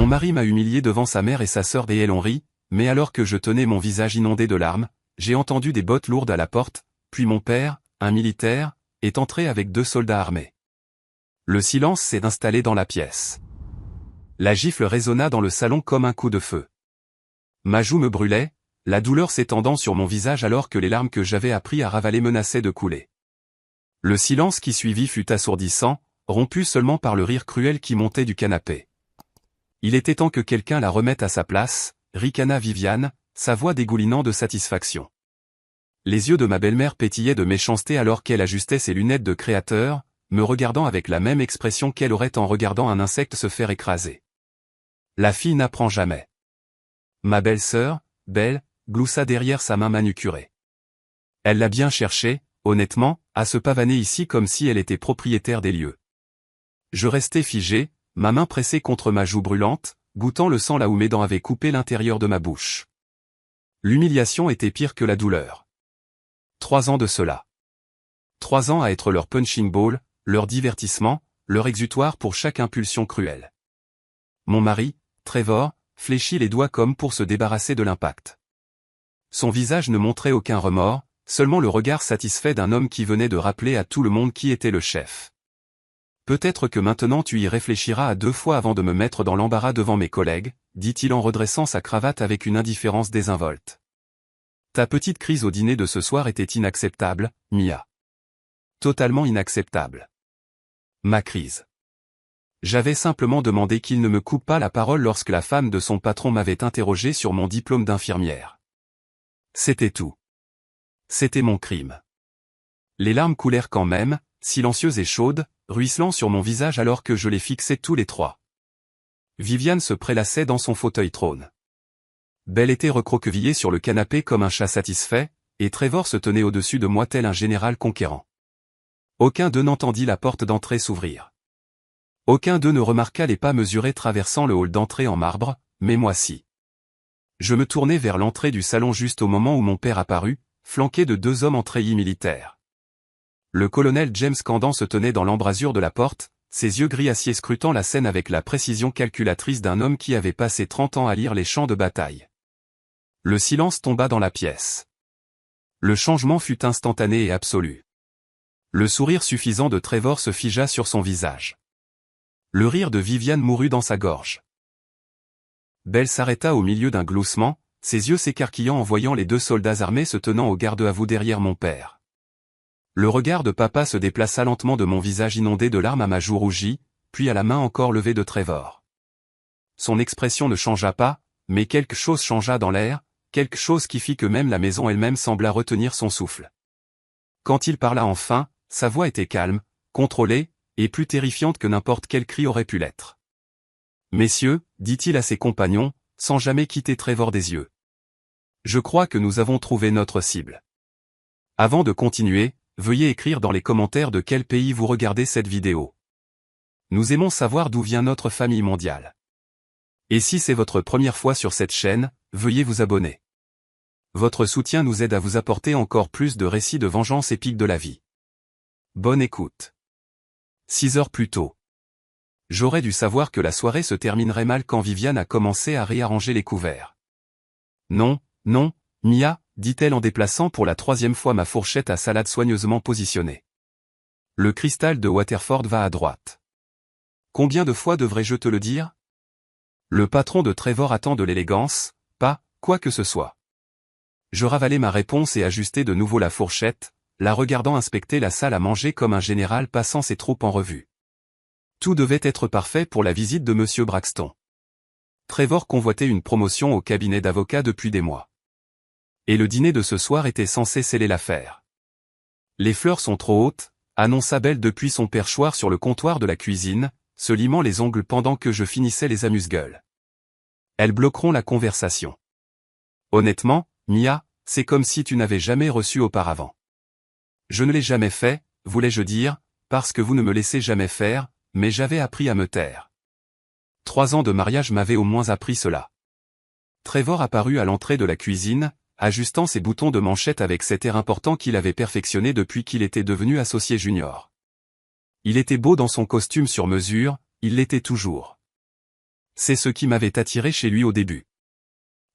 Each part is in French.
Mon mari m'a humilié devant sa mère et sa sœur et elles ont ri, mais alors que je tenais mon visage inondé de larmes, j'ai entendu des bottes lourdes à la porte, puis mon père, un militaire, est entré avec 2 soldats armés. Le silence s'est installé dans la pièce. La gifle résonna dans le salon comme un coup de feu. Ma joue me brûlait, la douleur s'étendant sur mon visage alors que les larmes que j'avais appris à ravaler menaçaient de couler. Le silence qui suivit fut assourdissant, rompu seulement par le rire cruel qui montait du canapé. Il était temps que quelqu'un la remette à sa place, ricana Viviane, sa voix dégoulinant de satisfaction. Les yeux de ma belle-mère pétillaient de méchanceté alors qu'elle ajustait ses lunettes de créateur, me regardant avec la même expression qu'elle aurait en regardant un insecte se faire écraser. La fille n'apprend jamais. Ma belle-sœur, Belle, gloussa derrière sa main manucurée. Elle l'a bien cherché, honnêtement, à se pavaner ici comme si elle était propriétaire des lieux. Je restais figé, ma main pressée contre ma joue brûlante, goûtant le sang là où mes dents avaient coupé l'intérieur de ma bouche. L'humiliation était pire que la douleur. 3 ans de cela. 3 ans à être leur punching ball, leur divertissement, leur exutoire pour chaque impulsion cruelle. Mon mari, Trevor, fléchit les doigts comme pour se débarrasser de l'impact. Son visage ne montrait aucun remords, seulement le regard satisfait d'un homme qui venait de rappeler à tout le monde qui était le chef. Peut-être que maintenant tu y réfléchiras à 2 fois avant de me mettre dans l'embarras devant mes collègues, dit-il en redressant sa cravate avec une indifférence désinvolte. Ta petite crise au dîner de ce soir était inacceptable, Mia. Totalement inacceptable. Ma crise. J'avais simplement demandé qu'il ne me coupe pas la parole lorsque la femme de son patron m'avait interrogé sur mon diplôme d'infirmière. C'était tout. C'était mon crime. Les larmes coulèrent quand même, silencieuses et chaudes, ruisselant sur mon visage alors que je les fixais tous les 3. Viviane se prélassait dans son fauteuil trône. Belle était recroquevillée sur le canapé comme un chat satisfait, et Trevor se tenait au-dessus de moi tel un général conquérant. Aucun d'eux n'entendit la porte d'entrée s'ouvrir. Aucun d'eux ne remarqua les pas mesurés traversant le hall d'entrée en marbre, mais moi si. Je me tournai vers l'entrée du salon juste au moment où mon père apparut, flanqué de 2 hommes en treillis militaires. Le colonel James Candan se tenait dans l'embrasure de la porte, ses yeux gris acier scrutant la scène avec la précision calculatrice d'un homme qui avait passé 30 ans à lire les champs de bataille. Le silence tomba dans la pièce. Le changement fut instantané et absolu. Le sourire suffisant de Trevor se figea sur son visage. Le rire de Viviane mourut dans sa gorge. Belle s'arrêta au milieu d'un gloussement, ses yeux s'écarquillant en voyant les 2 soldats armés se tenant au garde-à-vous derrière mon père. Le regard de papa se déplaça lentement de mon visage inondé de larmes à ma joue rougie, puis à la main encore levée de Trevor. Son expression ne changea pas, mais quelque chose changea dans l'air, quelque chose qui fit que même la maison elle-même sembla retenir son souffle. Quand il parla enfin, sa voix était calme, contrôlée, et plus terrifiante que n'importe quel cri aurait pu l'être. « Messieurs, dit-il à ses compagnons, sans jamais quitter Trevor des yeux. Je crois que nous avons trouvé notre cible. Avant de continuer, veuillez écrire dans les commentaires de quel pays vous regardez cette vidéo. Nous aimons savoir d'où vient notre famille mondiale. Et si c'est votre première fois sur cette chaîne, veuillez vous abonner. Votre soutien nous aide à vous apporter encore plus de récits de vengeance épique de la vie. Bonne écoute. 6 heures plus tôt. J'aurais dû savoir que la soirée se terminerait mal quand Viviane a commencé à réarranger les couverts. Non, non, Mia, dit-elle en déplaçant pour la 3e fois ma fourchette à salade soigneusement positionnée. Le cristal de Waterford va à droite. Combien de fois devrais-je te le dire? Le patron de Trevor attend de l'élégance, pas quoi que ce soit. Je ravalai ma réponse et ajustai de nouveau la fourchette, la regardant inspecter la salle à manger comme un général passant ses troupes en revue. Tout devait être parfait pour la visite de Monsieur Braxton. Trevor convoitait une promotion au cabinet d'avocats depuis des mois. Et le dîner de ce soir était censé sceller l'affaire. Les fleurs sont trop hautes, annonça Belle depuis son perchoir sur le comptoir de la cuisine, se limant les ongles pendant que je finissais les amuse-gueules. Elles bloqueront la conversation. Honnêtement, Mia, c'est comme si tu n'avais jamais reçu auparavant. Je ne l'ai jamais fait, voulais-je dire, parce que vous ne me laissez jamais faire, mais j'avais appris à me taire. 3 ans de mariage m'avaient au moins appris cela. Trevor apparut à l'entrée de la cuisine, ajustant ses boutons de manchette avec cet air important qu'il avait perfectionné depuis qu'il était devenu associé junior. Il était beau dans son costume sur mesure, il l'était toujours. C'est ce qui m'avait attiré chez lui au début.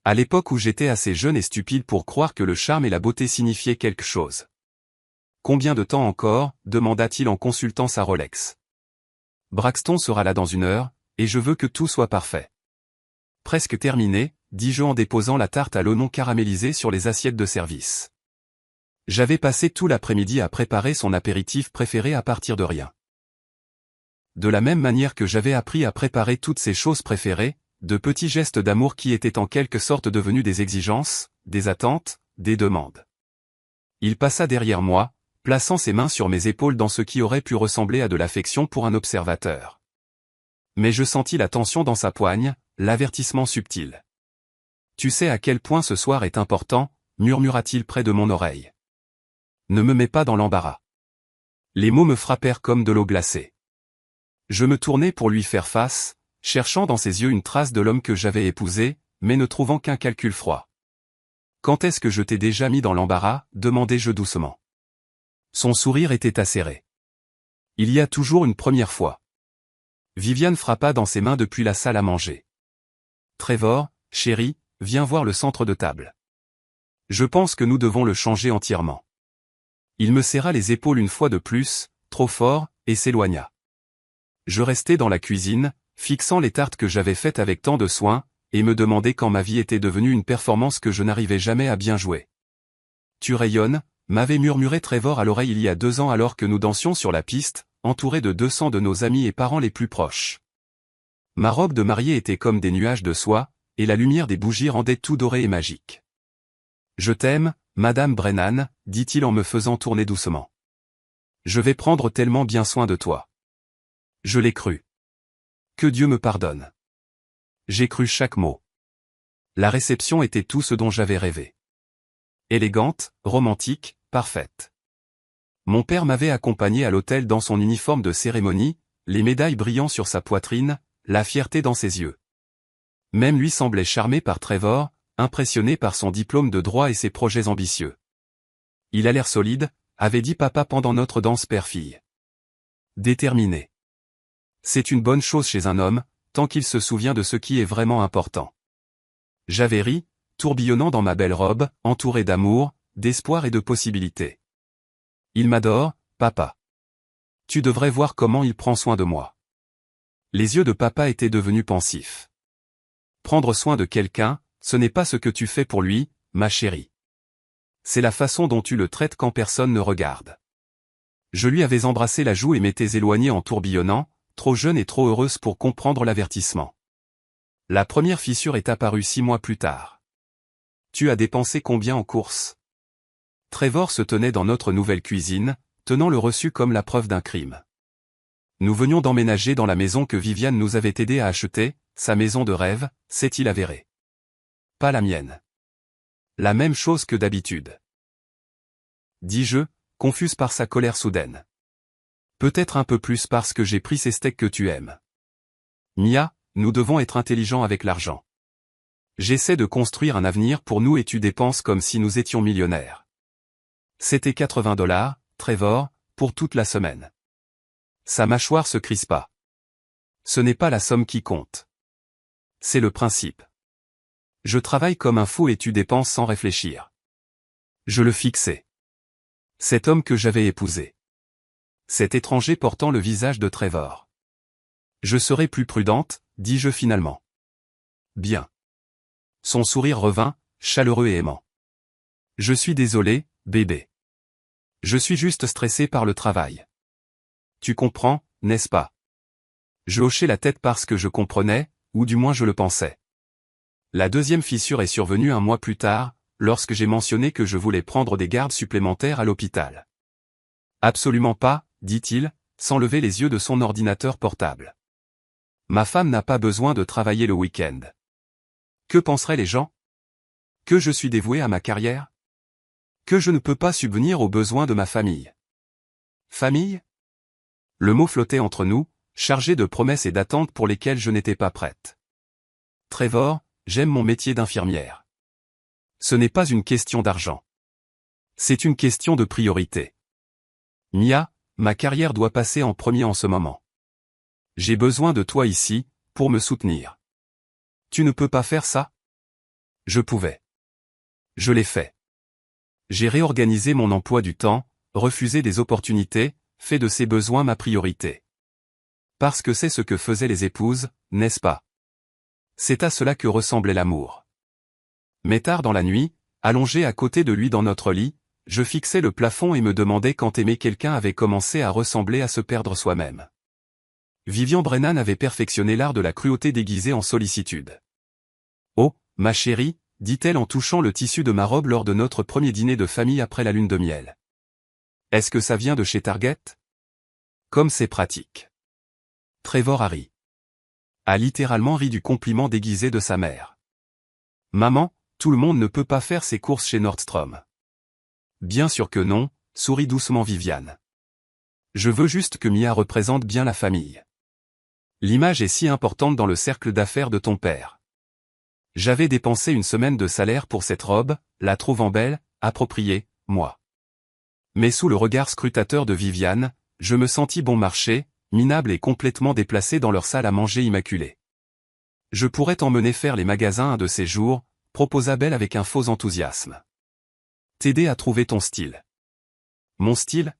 À l'époque où j'étais assez jeune et stupide pour croire que le charme et la beauté signifiaient quelque chose. Combien de temps encore, demanda-t-il en consultant sa Rolex. Braxton sera là dans 1 heure, et je veux que tout soit parfait. Presque terminé, dis-je en déposant la tarte à l'oignon caramélisé sur les assiettes de service. J'avais passé tout l'après-midi à préparer son apéritif préféré à partir de rien. De la même manière que j'avais appris à préparer toutes ses choses préférées, de petits gestes d'amour qui étaient en quelque sorte devenus des exigences, des attentes, des demandes. Il passa derrière moi, plaçant ses mains sur mes épaules dans ce qui aurait pu ressembler à de l'affection pour un observateur. Mais je sentis la tension dans sa poigne, l'avertissement subtil. « Tu sais à quel point ce soir est important » murmura-t-il près de mon oreille. « Ne me mets pas dans l'embarras. » Les mots me frappèrent comme de l'eau glacée. Je me tournai pour lui faire face, cherchant dans ses yeux une trace de l'homme que j'avais épousé, mais ne trouvant qu'un calcul froid. « Quand est-ce que je t'ai déjà mis dans l'embarras » demandai-je doucement. Son sourire était acéré. « Il y a toujours une première fois. » Viviane frappa dans ses mains depuis la salle à manger. « Trevor, chéri, viens voir le centre de table. Je pense que nous devons le changer entièrement. » Il me serra les épaules une fois de plus, trop fort, et s'éloigna. Je restai dans la cuisine, fixant les tartes que j'avais faites avec tant de soin, et me demandai quand ma vie était devenue une performance que je n'arrivais jamais à bien jouer. « Tu rayonnes » m'avait murmuré Trevor à l'oreille il y a 2 ans alors que nous dansions sur la piste, entourés de 200 de nos amis et parents les plus proches. Ma robe de mariée était comme des nuages de soie, et la lumière des bougies rendait tout doré et magique. « Je t'aime, Madame Brennan, dit-il en me faisant tourner doucement. Je vais prendre tellement bien soin de toi. Je l'ai cru. Que Dieu me pardonne. J'ai cru chaque mot. La réception était tout ce dont j'avais rêvé. Élégante, romantique, parfaite. Mon père m'avait accompagné à l'hôtel dans son uniforme de cérémonie, les médailles brillant sur sa poitrine, la fierté dans ses yeux. Même lui semblait charmé par Trevor, impressionné par son diplôme de droit et ses projets ambitieux. Il a l'air solide, avait dit papa pendant notre danse père-fille. Déterminé. C'est une bonne chose chez un homme, tant qu'il se souvient de ce qui est vraiment important. J'avais ri, tourbillonnant dans ma belle robe, entouré d'amour, d'espoir et de possibilités. Il m'adore, papa. Tu devrais voir comment il prend soin de moi. Les yeux de papa étaient devenus pensifs. Prendre soin de quelqu'un, ce n'est pas ce que tu fais pour lui, ma chérie. C'est la façon dont tu le traites quand personne ne regarde. Je lui avais embrassé la joue et m'étais éloigné en tourbillonnant, trop jeune et trop heureuse pour comprendre l'avertissement. La première fissure est apparue 6 mois plus tard. Tu as dépensé combien en courses? Trevor se tenait dans notre nouvelle cuisine, tenant le reçu comme la preuve d'un crime. Nous venions d'emménager dans la maison que Viviane nous avait aidé à acheter, sa maison de rêve, s'est-il avéré. Pas la mienne. La même chose que d'habitude. Dis-je, confuse par sa colère soudaine. Peut-être un peu plus parce que j'ai pris ces steaks que tu aimes. Mia, nous devons être intelligents avec l'argent. J'essaie de construire un avenir pour nous et tu dépenses comme si nous étions millionnaires. C'était $80, Trevor, pour toute la semaine. Sa mâchoire se crispa. Ce n'est pas la somme qui compte. C'est le principe. Je travaille comme un fou et tu dépenses sans réfléchir. Je le fixais. Cet homme que j'avais épousé. Cet étranger portant le visage de Trevor. Je serai plus prudente, dis-je finalement. Bien. Son sourire revint, chaleureux et aimant. Je suis désolé, bébé. Je suis juste stressé par le travail. Tu comprends, n'est-ce pas? Je hochai la tête parce que je comprenais, ou du moins je le pensais. La deuxième fissure est survenue 1 mois plus tard, lorsque j'ai mentionné que je voulais prendre des gardes supplémentaires à l'hôpital. Absolument pas, dit-il, sans lever les yeux de son ordinateur portable. Ma femme n'a pas besoin de travailler le week-end. Que penseraient les gens? Que je suis dévoué à ma carrière? Que je ne peux pas subvenir aux besoins de ma famille. Famille? Le mot flottait entre nous, chargé de promesses et d'attentes pour lesquelles je n'étais pas prête. Trevor, j'aime mon métier d'infirmière. Ce n'est pas une question d'argent. C'est une question de priorité. Mia, ma carrière doit passer en premier en ce moment. J'ai besoin de toi ici, pour me soutenir. Tu ne peux pas faire ça? Je pouvais. Je l'ai fait. J'ai réorganisé mon emploi du temps, refusé des opportunités, fait de ses besoins ma priorité. Parce que c'est ce que faisaient les épouses, n'est-ce pas? C'est à cela que ressemblait l'amour. Mais tard dans la nuit, allongé à côté de lui dans notre lit, je fixais le plafond et me demandais quand aimer quelqu'un avait commencé à ressembler à se perdre soi-même. Vivian Brennan avait perfectionné l'art de la cruauté déguisée en sollicitude. « Oh, ma chérie », dit-elle en touchant le tissu de ma robe lors de notre premier dîner de famille après la lune de miel. « Est-ce que ça vient de chez Target? Comme c'est pratique. » Trevor a ri. A littéralement ri du compliment déguisé de sa mère. « Maman, tout le monde ne peut pas faire ses courses chez Nordstrom. » Bien sûr que non, sourit doucement Viviane. Je veux juste que Mia représente bien la famille. L'image est si importante dans le cercle d'affaires de ton père. J'avais dépensé une semaine de salaire pour cette robe, la trouvant belle, appropriée, moi. Mais sous le regard scrutateur de Viviane, je me sentis bon marché, minable et complètement déplacé dans leur salle à manger immaculée. Je pourrais t'emmener faire les magasins un de ces jours, proposa Belle avec un faux enthousiasme. T'aider à trouver ton style. Mon style?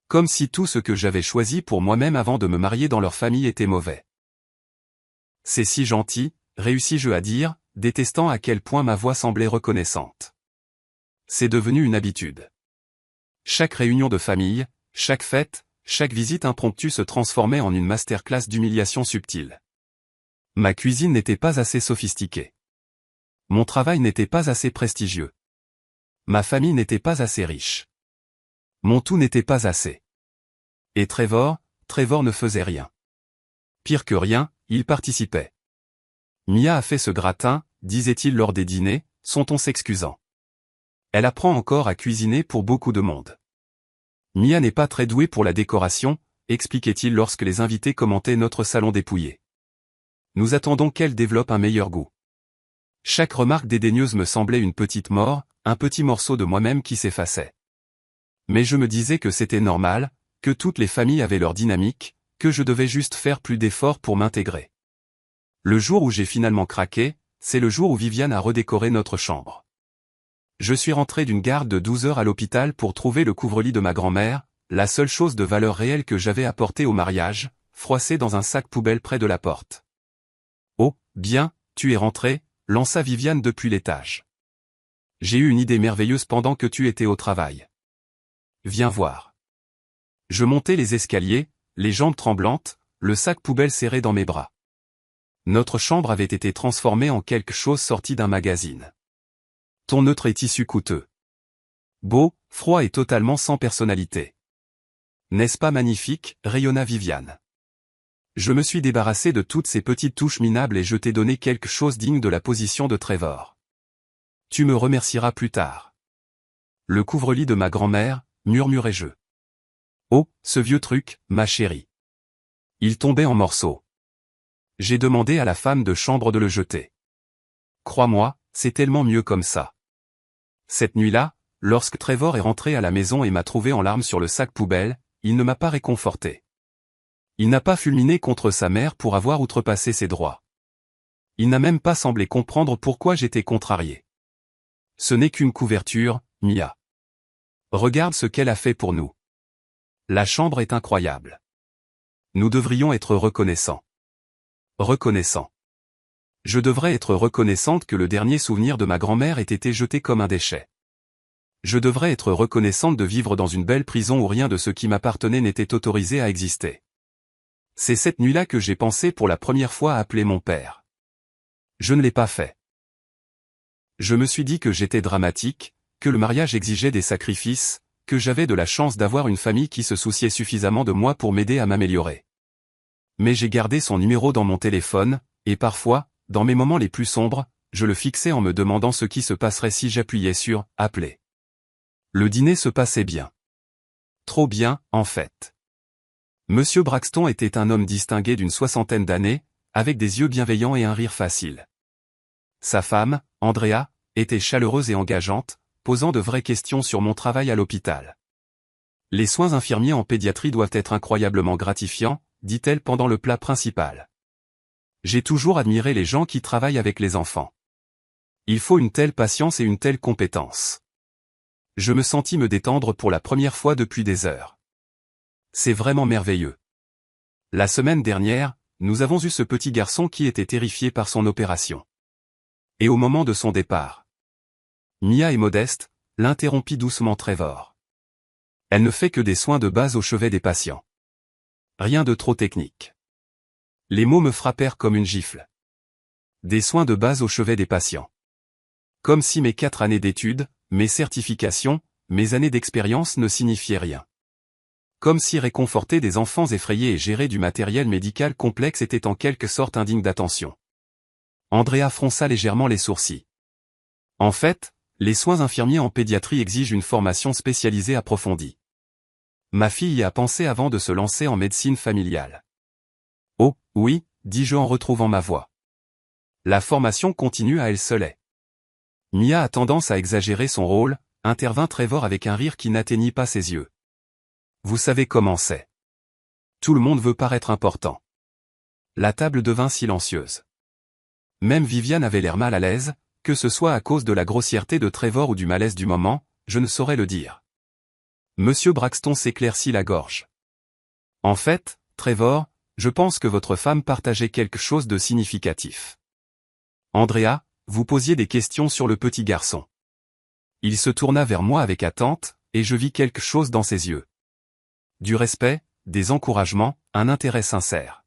Comme si tout ce que j'avais choisi pour moi-même avant de me marier dans leur famille était mauvais. C'est si gentil, réussis-je à dire, détestant à quel point ma voix semblait reconnaissante. C'est devenu une habitude. Chaque réunion de famille, chaque fête, chaque visite impromptue se transformait en une masterclass d'humiliation subtile. Ma cuisine n'était pas assez sophistiquée. Mon travail n'était pas assez prestigieux. Ma famille n'était pas assez riche. Mon tout n'était pas assez. Et Trevor ne faisait rien. Pire que rien, il participait. Mia a fait ce gratin, disait-il lors des dîners, son ton s'excusant. Elle apprend encore à cuisiner pour beaucoup de monde. Mia n'est pas très douée pour la décoration, expliquait-il lorsque les invités commentaient notre salon dépouillé. Nous attendons qu'elle développe un meilleur goût. Chaque remarque dédaigneuse me semblait une petite mort, un petit morceau de moi-même qui s'effaçait. Mais je me disais que c'était normal, que toutes les familles avaient leur dynamique, que je devais juste faire plus d'efforts pour m'intégrer. Le jour où j'ai finalement craqué, c'est le jour où Viviane a redécoré notre chambre. Je suis rentré d'une garde de 12 heures à l'hôpital pour trouver le couvre-lit de ma grand-mère, la seule chose de valeur réelle que j'avais apportée au mariage, froissé dans un sac poubelle près de la porte. « Oh, bien, tu es rentré », lança Viviane depuis l'étage. « J'ai eu une idée merveilleuse pendant que tu étais au travail. Viens voir. » Je montais les escaliers, les jambes tremblantes, le sac poubelle serré dans mes bras. Notre chambre avait été transformée en quelque chose sorti d'un magazine. Ton neutre est tissu coûteux. Beau, froid et totalement sans personnalité. N'est-ce pas magnifique, rayonna Viviane. Je me suis débarrassé de toutes ces petites touches minables et je t'ai donné quelque chose digne de la position de Trevor. Tu me remercieras plus tard. Le couvre-lit de ma grand-mère, murmurai-je. Oh, ce vieux truc, ma chérie. Il tombait en morceaux. J'ai demandé à la femme de chambre de le jeter. Crois-moi, c'est tellement mieux comme ça. Cette nuit-là, lorsque Trevor est rentré à la maison et m'a trouvé en larmes sur le sac poubelle, il ne m'a pas réconforté. Il n'a pas fulminé contre sa mère pour avoir outrepassé ses droits. Il n'a même pas semblé comprendre pourquoi j'étais contrarié. Ce n'est qu'une couverture, Mia. Regarde ce qu'elle a fait pour nous. La chambre est incroyable. Nous devrions être reconnaissants. Reconnaissants. Je devrais être reconnaissante que le dernier souvenir de ma grand-mère ait été jeté comme un déchet. Je devrais être reconnaissante de vivre dans une belle prison où rien de ce qui m'appartenait n'était autorisé à exister. C'est cette nuit-là que j'ai pensé pour la première fois à appeler mon père. Je ne l'ai pas fait. Je me suis dit que j'étais dramatique, que le mariage exigeait des sacrifices, que j'avais de la chance d'avoir une famille qui se souciait suffisamment de moi pour m'aider à m'améliorer. Mais j'ai gardé son numéro dans mon téléphone, et parfois, dans mes moments les plus sombres, je le fixais en me demandant ce qui se passerait si j'appuyais sur « Appeler ». Le dîner se passait bien. Trop bien, en fait. Monsieur Braxton était un homme distingué d'une soixantaine d'années, avec des yeux bienveillants et un rire facile. Sa femme, Andrea, était chaleureuse et engageante, posant de vraies questions sur mon travail à l'hôpital. Les soins infirmiers en pédiatrie doivent être incroyablement gratifiants, dit-elle pendant le plat principal. J'ai toujours admiré les gens qui travaillent avec les enfants. Il faut une telle patience et une telle compétence. Je me sentis me détendre pour la première fois depuis des heures. C'est vraiment merveilleux. La semaine dernière, nous avons eu ce petit garçon qui était terrifié par son opération. Et au moment de son départ, Mia et modeste, l'interrompit doucement Trevor. Elle ne fait que des soins de base au chevet des patients. Rien de trop technique. Les mots me frappèrent comme une gifle. Des soins de base au chevet des patients. Comme si mes 4 années d'études, mes certifications, mes années d'expérience ne signifiaient rien. Comme si réconforter des enfants effrayés et gérer du matériel médical complexe était en quelque sorte indigne d'attention. Andrea fronça légèrement les sourcils. En fait, les soins infirmiers en pédiatrie exigent une formation spécialisée approfondie. Ma fille y a pensé avant de se lancer en médecine familiale. Oh, oui, dis-je en retrouvant ma voix. La formation continue à elle seule. Mia a tendance à exagérer son rôle, intervint Trevor avec un rire qui n'atteignit pas ses yeux. Vous savez comment c'est. Tout le monde veut paraître important. La table devint silencieuse. Même Viviane avait l'air mal à l'aise, que ce soit à cause de la grossièreté de Trevor ou du malaise du moment, je ne saurais le dire. Monsieur Braxton s'éclaircit la gorge. En fait, Trevor, je pense que votre femme partageait quelque chose de significatif. Andrea, vous posiez des questions sur le petit garçon. Il se tourna vers moi avec attente, et je vis quelque chose dans ses yeux. Du respect, des encouragements, un intérêt sincère.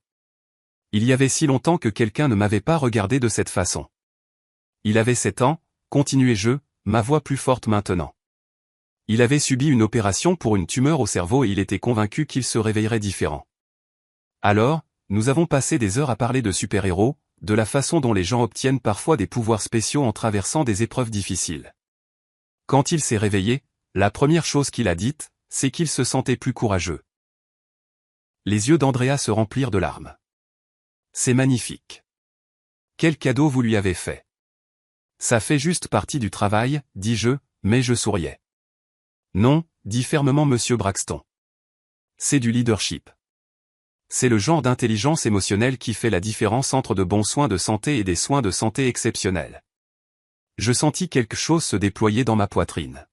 Il y avait si longtemps que quelqu'un ne m'avait pas regardé de cette façon. Il avait 7 ans, continuai-je, ma voix plus forte maintenant. Il avait subi une opération pour une tumeur au cerveau et il était convaincu qu'il se réveillerait différent. Alors, nous avons passé des heures à parler de super-héros, de la façon dont les gens obtiennent parfois des pouvoirs spéciaux en traversant des épreuves difficiles. Quand il s'est réveillé, la première chose qu'il a dite, c'est qu'il se sentait plus courageux. Les yeux d'Andrea se remplirent de larmes. C'est magnifique. Quel cadeau vous lui avez fait. Ça fait juste partie du travail, dis-je, mais je souriais. Non, dit fermement Monsieur Braxton. C'est du leadership. C'est le genre d'intelligence émotionnelle qui fait la différence entre de bons soins de santé et des soins de santé exceptionnels. Je sentis quelque chose se déployer dans ma poitrine.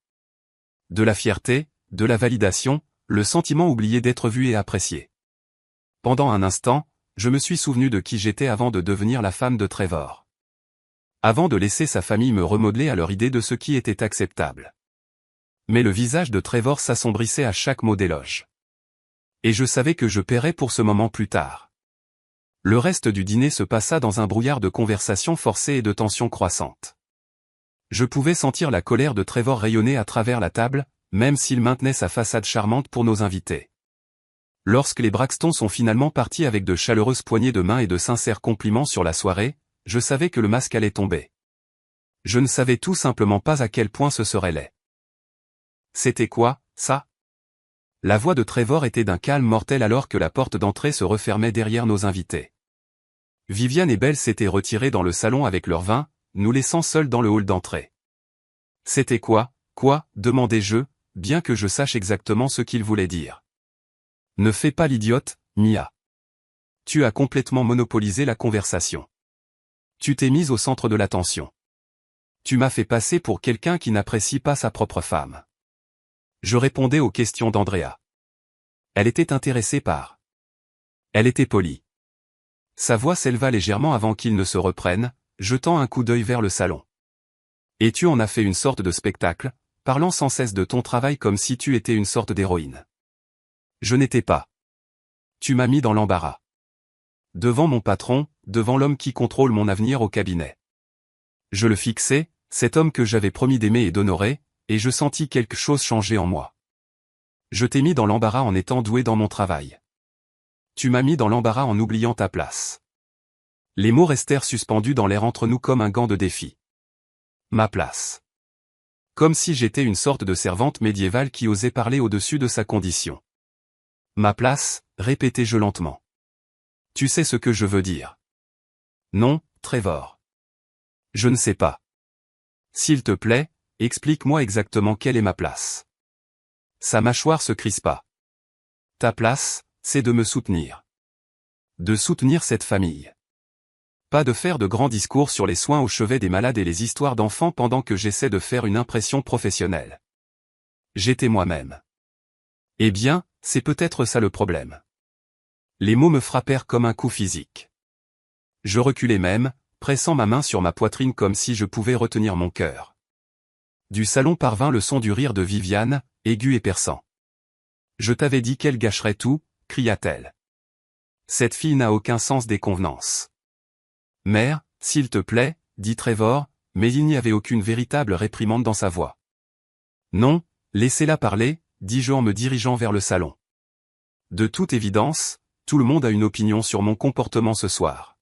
De la fierté, de la validation, le sentiment oublié d'être vu et apprécié. Pendant un instant, je me suis souvenu de qui j'étais avant de devenir la femme de Trevor. Avant de laisser sa famille me remodeler à leur idée de ce qui était acceptable. Mais le visage de Trevor s'assombrissait à chaque mot d'éloge. Et je savais que je paierais pour ce moment plus tard. Le reste du dîner se passa dans un brouillard de conversations forcées et de tensions croissantes. Je pouvais sentir la colère de Trevor rayonner à travers la table, même s'il maintenait sa façade charmante pour nos invités. Lorsque les Braxton sont finalement partis avec de chaleureuses poignées de main et de sincères compliments sur la soirée, je savais que le masque allait tomber. Je ne savais tout simplement pas à quel point ce serait laid. C'était quoi, ça? La voix de Trevor était d'un calme mortel alors que la porte d'entrée se refermait derrière nos invités. Viviane et Belle s'étaient retirées dans le salon avec leur vin, nous laissant seuls dans le hall d'entrée. C'était quoi, demandai-je, bien que je sache exactement ce qu'il voulait dire. Ne fais pas l'idiote, Mia. Tu as complètement monopolisé la conversation. Tu t'es mise au centre de l'attention. Tu m'as fait passer pour quelqu'un qui n'apprécie pas sa propre femme. Je répondais aux questions d'Andrea. Elle était intéressée par. Elle était polie. Sa voix s'éleva légèrement avant qu'il ne se reprenne, jetant un coup d'œil vers le salon. Et tu en as fait une sorte de spectacle, parlant sans cesse de ton travail comme si tu étais une sorte d'héroïne. Je n'étais pas. Tu m'as mis dans l'embarras. Devant mon patron, devant l'homme qui contrôle mon avenir au cabinet. Je le fixais, cet homme que j'avais promis d'aimer et d'honorer, et je sentis quelque chose changer en moi. Je t'ai mis dans l'embarras en étant doué dans mon travail. Tu m'as mis dans l'embarras en oubliant ta place. Les mots restèrent suspendus dans l'air entre nous comme un gant de défi. Ma place. Comme si j'étais une sorte de servante médiévale qui osait parler au-dessus de sa condition. Ma place, répétai-je lentement. Tu sais ce que je veux dire. Non, Trevor. Je ne sais pas. S'il te plaît, explique-moi exactement quelle est ma place. Sa mâchoire se crispa. Ta place, c'est de me soutenir. De soutenir cette famille. Pas de faire de grands discours sur les soins au chevet des malades et les histoires d'enfants pendant que j'essaie de faire une impression professionnelle. J'étais moi-même. Eh bien, c'est peut-être ça le problème. Les mots me frappèrent comme un coup physique. Je reculai même, pressant ma main sur ma poitrine comme si je pouvais retenir mon cœur. Du salon parvint le son du rire de Viviane, aigu et perçant. « Je t'avais dit qu'elle gâcherait tout », cria-t-elle. « Cette fille n'a aucun sens des convenances. »« Mère, s'il te plaît, » dit Trevor, mais il n'y avait aucune véritable réprimande dans sa voix. « Non, laissez-la parler, » dis-je en me dirigeant vers le salon. De toute évidence, tout le monde a une opinion sur mon comportement ce soir.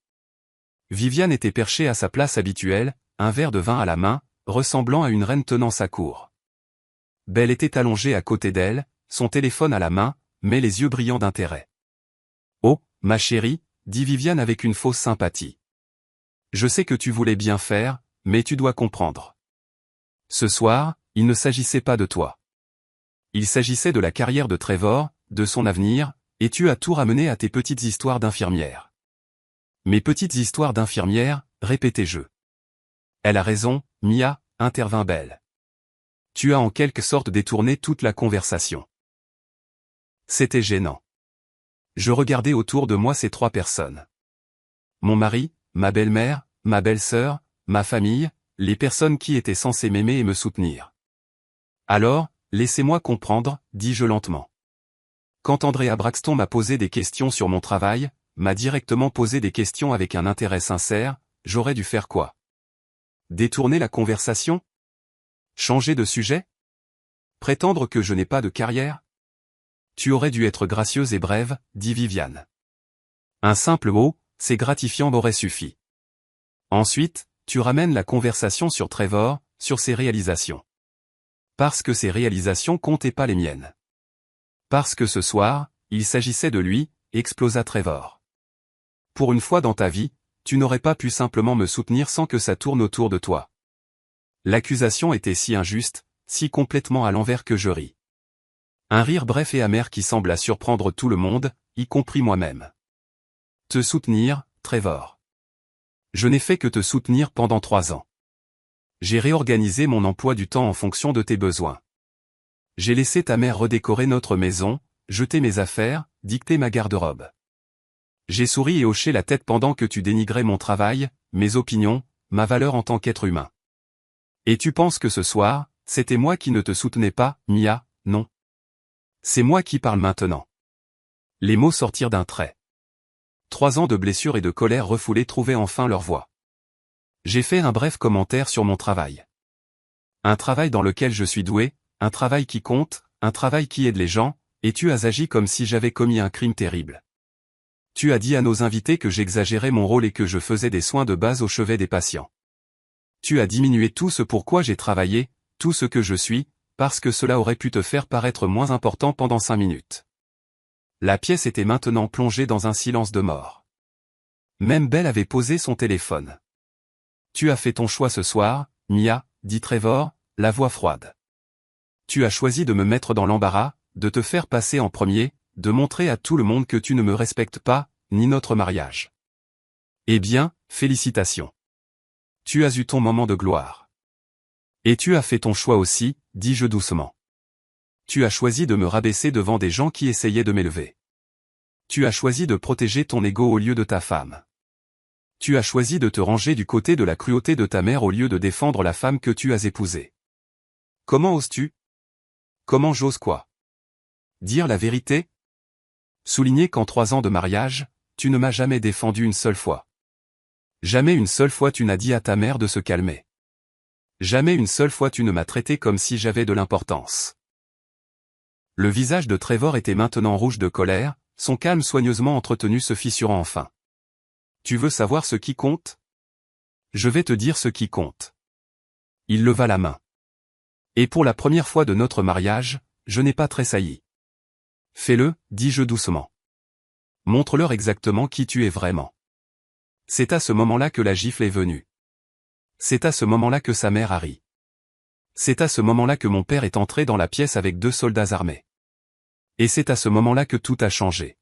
Viviane était perchée à sa place habituelle, un verre de vin à la main, ressemblant à une reine tenant sa cour. Belle était allongée à côté d'elle, son téléphone à la main, mais les yeux brillants d'intérêt. « Oh, ma chérie, » dit Viviane avec une fausse sympathie. « Je sais que tu voulais bien faire, mais tu dois comprendre. Ce soir, il ne s'agissait pas de toi. Il s'agissait de la carrière de Trevor, de son avenir, et tu as tout ramené à tes petites histoires d'infirmière. » « Mes petites histoires d'infirmière, » répétai-je. « Elle a raison, Mia, » intervint Belle. « Tu as en quelque sorte détourné toute la conversation. » C'était gênant. Je regardais autour de moi ces trois personnes. Mon mari, ma belle-mère, ma belle-sœur, ma famille, les personnes qui étaient censées m'aimer et me soutenir. « Alors, laissez-moi comprendre, » dis-je lentement. Quand Andrea Braxton m'a posé des questions sur mon travail, m'a directement posé des questions avec un intérêt sincère, j'aurais dû faire quoi? Détourner la conversation? Changer de sujet? Prétendre que je n'ai pas de carrière? Tu aurais dû être gracieuse et brève, dit Viviane. Un simple mot, c'est gratifiant m'aurait suffi. Ensuite, tu ramènes la conversation sur Trevor, sur ses réalisations. Parce que ses réalisations comptaient pas les miennes. Parce que ce soir, il s'agissait de lui, explosa Trevor. Pour une fois dans ta vie, tu n'aurais pas pu simplement me soutenir sans que ça tourne autour de toi. L'accusation était si injuste, si complètement à l'envers que je ris. Un rire bref et amer qui sembla surprendre tout le monde, y compris moi-même. Te soutenir, Trevor. Je n'ai fait que te soutenir pendant 3 ans. J'ai réorganisé mon emploi du temps en fonction de tes besoins. J'ai laissé ta mère redécorer notre maison, jeter mes affaires, dicter ma garde-robe. J'ai souri et hoché la tête pendant que tu dénigrais mon travail, mes opinions, ma valeur en tant qu'être humain. Et tu penses que ce soir, c'était moi qui ne te soutenais pas, Mia, non. C'est moi qui parle maintenant. Les mots sortirent d'un trait. 3 ans de blessures et de colère refoulées trouvaient enfin leur voie. J'ai fait un bref commentaire sur mon travail. Un travail dans lequel je suis doué, un travail qui compte, un travail qui aide les gens, et tu as agi comme si j'avais commis un crime terrible. Tu as dit à nos invités que j'exagérais mon rôle et que je faisais des soins de base au chevet des patients. Tu as diminué tout ce pourquoi j'ai travaillé, tout ce que je suis, parce que cela aurait pu te faire paraître moins important pendant 5 minutes. La pièce était maintenant plongée dans un silence de mort. Même Belle avait posé son téléphone. Tu as fait ton choix ce soir, Mia, dit Trevor, la voix froide. Tu as choisi de me mettre dans l'embarras, de te faire passer en premier, de montrer à tout le monde que tu ne me respectes pas, ni notre mariage. Eh bien, félicitations. Tu as eu ton moment de gloire. Et tu as fait ton choix aussi, dis-je doucement. Tu as choisi de me rabaisser devant des gens qui essayaient de m'élever. Tu as choisi de protéger ton ego au lieu de ta femme. Tu as choisi de te ranger du côté de la cruauté de ta mère au lieu de défendre la femme que tu as épousée. Comment oses-tu? Comment j'ose quoi? Dire la vérité? Souligner qu'en 3 ans de mariage, tu ne m'as jamais défendu une seule fois. Jamais une seule fois tu n'as dit à ta mère de se calmer. Jamais une seule fois tu ne m'as traité comme si j'avais de l'importance. Le visage de Trevor était maintenant rouge de colère, son calme soigneusement entretenu se fissurant enfin. Tu veux savoir ce qui compte? Je vais te dire ce qui compte. Il leva la main. Et pour la première fois de notre mariage, je n'ai pas tressailli. Fais-le, dis-je doucement. Montre-leur exactement qui tu es vraiment. C'est à ce moment-là que la gifle est venue. C'est à ce moment-là que sa mère a ri. C'est à ce moment-là que mon père est entré dans la pièce avec 2 soldats armés. Et c'est à ce moment-là que tout a changé.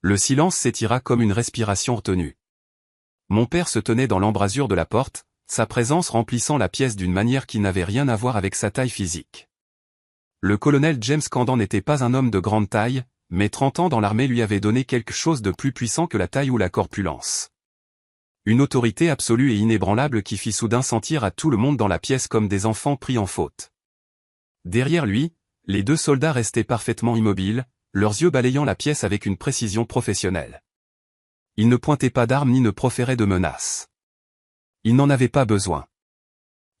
Le silence s'étira comme une respiration retenue. Mon père se tenait dans l'embrasure de la porte, sa présence remplissant la pièce d'une manière qui n'avait rien à voir avec sa taille physique. Le colonel James Candan n'était pas un homme de grande taille, mais 30 ans dans l'armée lui avaient donné quelque chose de plus puissant que la taille ou la corpulence. Une autorité absolue et inébranlable qui fit soudain sentir à tout le monde dans la pièce comme des enfants pris en faute. Derrière lui, les 2 soldats restaient parfaitement immobiles, leurs yeux balayant la pièce avec une précision professionnelle. Ils ne pointaient pas d'armes ni ne proféraient de menaces. Ils n'en avaient pas besoin.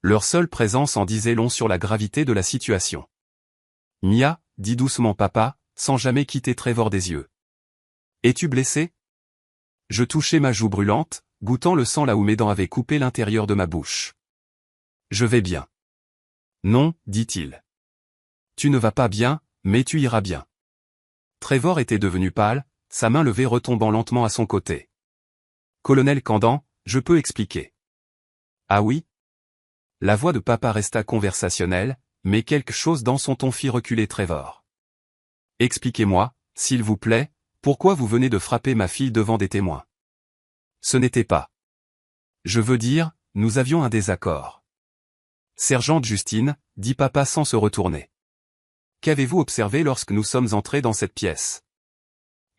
Leur seule présence en disait long sur la gravité de la situation. « Mia » dit doucement papa, sans jamais quitter Trevor des yeux. « Es-tu blessé » Je touchai ma joue brûlante, goûtant le sang là où mes dents avaient coupé l'intérieur de ma bouche. « Je vais bien. »« Non, dit-il. Tu ne vas pas bien, mais tu iras bien. » Trevor était devenu pâle, sa main levée retombant lentement à son côté. « Colonel Candan, je peux expliquer. »« Ah oui ?» La voix de papa resta conversationnelle, mais quelque chose dans son ton fit reculer Trevor. « Expliquez-moi, s'il vous plaît, pourquoi vous venez de frapper ma fille devant des témoins. » Ce n'était pas. Je veux dire, nous avions un désaccord. « Sergente Justine, » dit papa sans se retourner. « Qu'avez-vous observé lorsque nous sommes entrés dans cette pièce ?»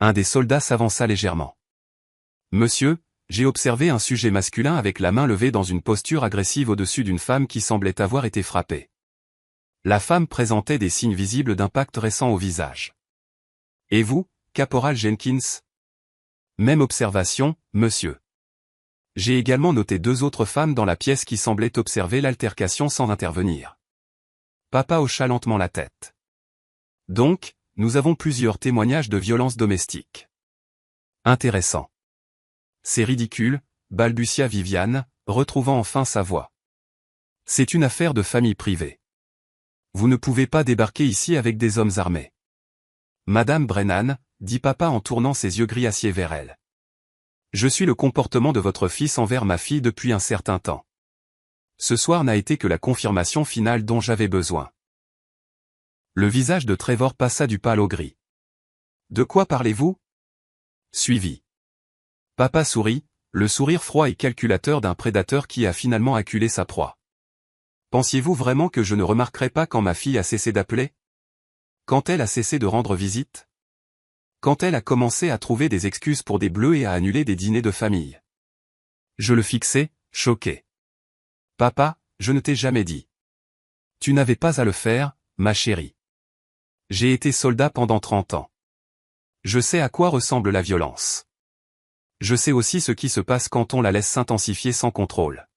Un des soldats s'avança légèrement. « Monsieur, j'ai observé un sujet masculin avec la main levée dans une posture agressive au-dessus d'une femme qui semblait avoir été frappée. La femme présentait des signes visibles d'impact récent au visage. Et vous, caporal Jenkins ? Même observation, monsieur. J'ai également noté 2 autres femmes dans la pièce qui semblaient observer l'altercation sans intervenir. » Papa hocha lentement la tête. « Donc, nous avons plusieurs témoignages de violences domestiques. » Intéressant. « C'est ridicule, balbutia Viviane, retrouvant enfin sa voix. C'est une affaire de famille privée. Vous ne pouvez pas débarquer ici avec des hommes armés. Madame Brennan, dit papa en tournant ses yeux gris acier vers elle. Je suis le comportement de votre fils envers ma fille depuis un certain temps. Ce soir n'a été que la confirmation finale dont j'avais besoin. Le visage de Trevor passa du pâle au gris. De quoi parlez-vous ? Suivi. Papa sourit, le sourire froid et calculateur d'un prédateur qui a finalement acculé sa proie. Pensiez-vous vraiment que je ne remarquerai pas quand ma fille a cessé d'appeler ? Quand elle a cessé de rendre visite ? Quand elle a commencé à trouver des excuses pour des bleus et à annuler des dîners de famille ? Je le fixais, choqué. Papa, je ne t'ai jamais dit. Tu n'avais pas à le faire, ma chérie. J'ai été soldat pendant 30 ans. Je sais à quoi ressemble la violence. Je sais aussi ce qui se passe quand on la laisse s'intensifier sans contrôle.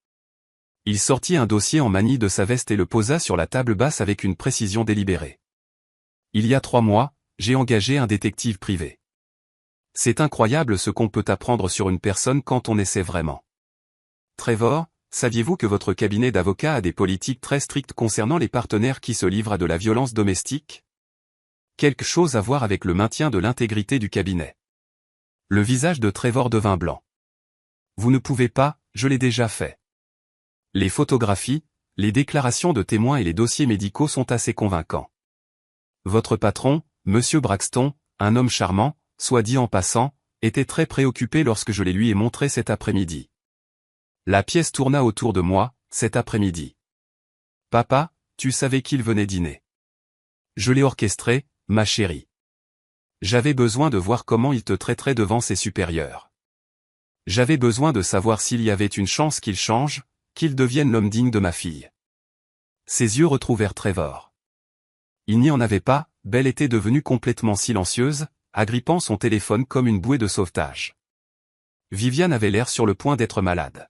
Il sortit un dossier en manie de sa veste et le posa sur la table basse avec une précision délibérée. Il y a 3 mois, j'ai engagé un détective privé. C'est incroyable ce qu'on peut apprendre sur une personne quand on essaie vraiment. Trevor, saviez-vous que votre cabinet d'avocat a des politiques très strictes concernant les partenaires qui se livrent à de la violence domestique ? Quelque chose à voir avec le maintien de l'intégrité du cabinet. Le visage de Trevor devint blanc. Vous ne pouvez pas, je l'ai déjà fait. Les photographies, les déclarations de témoins et les dossiers médicaux sont assez convaincants. Votre patron, Monsieur Braxton, un homme charmant, soit dit en passant, était très préoccupé lorsque je les lui ai montrés cet après-midi. La pièce tourna autour de moi, cet après-midi. Papa, tu savais qu'il venait dîner. Je l'ai orchestré, ma chérie. J'avais besoin de voir comment il te traiterait devant ses supérieurs. J'avais besoin de savoir s'il y avait une chance qu'il change, qu'il devienne l'homme digne de ma fille. Ses yeux retrouvèrent Trevor. Il n'y en avait pas, Belle était devenue complètement silencieuse, agrippant son téléphone comme une bouée de sauvetage. Viviane avait l'air sur le point d'être malade.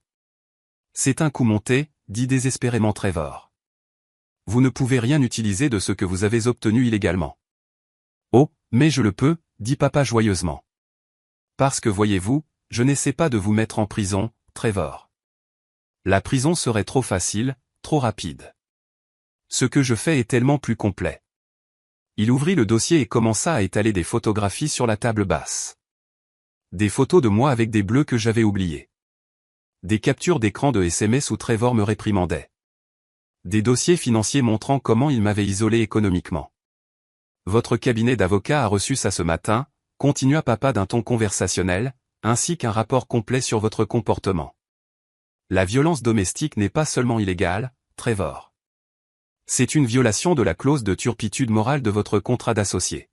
C'est un coup monté, dit désespérément Trevor. Vous ne pouvez rien utiliser de ce que vous avez obtenu illégalement. Oh, mais je le peux, dit papa joyeusement. Parce que voyez-vous, je n'essaie pas de vous mettre en prison, Trevor. La prison serait trop facile, trop rapide. Ce que je fais est tellement plus complet. Il ouvrit le dossier et commença à étaler des photographies sur la table basse. Des photos de moi avec des bleus que j'avais oubliés. Des captures d'écran de SMS où Trevor me réprimandait. Des dossiers financiers montrant comment il m'avait isolé économiquement. Votre cabinet d'avocat a reçu ça ce matin, continua papa d'un ton conversationnel, ainsi qu'un rapport complet sur votre comportement. La violence domestique n'est pas seulement illégale, Trevor. C'est une violation de la clause de turpitude morale de votre contrat d'associé.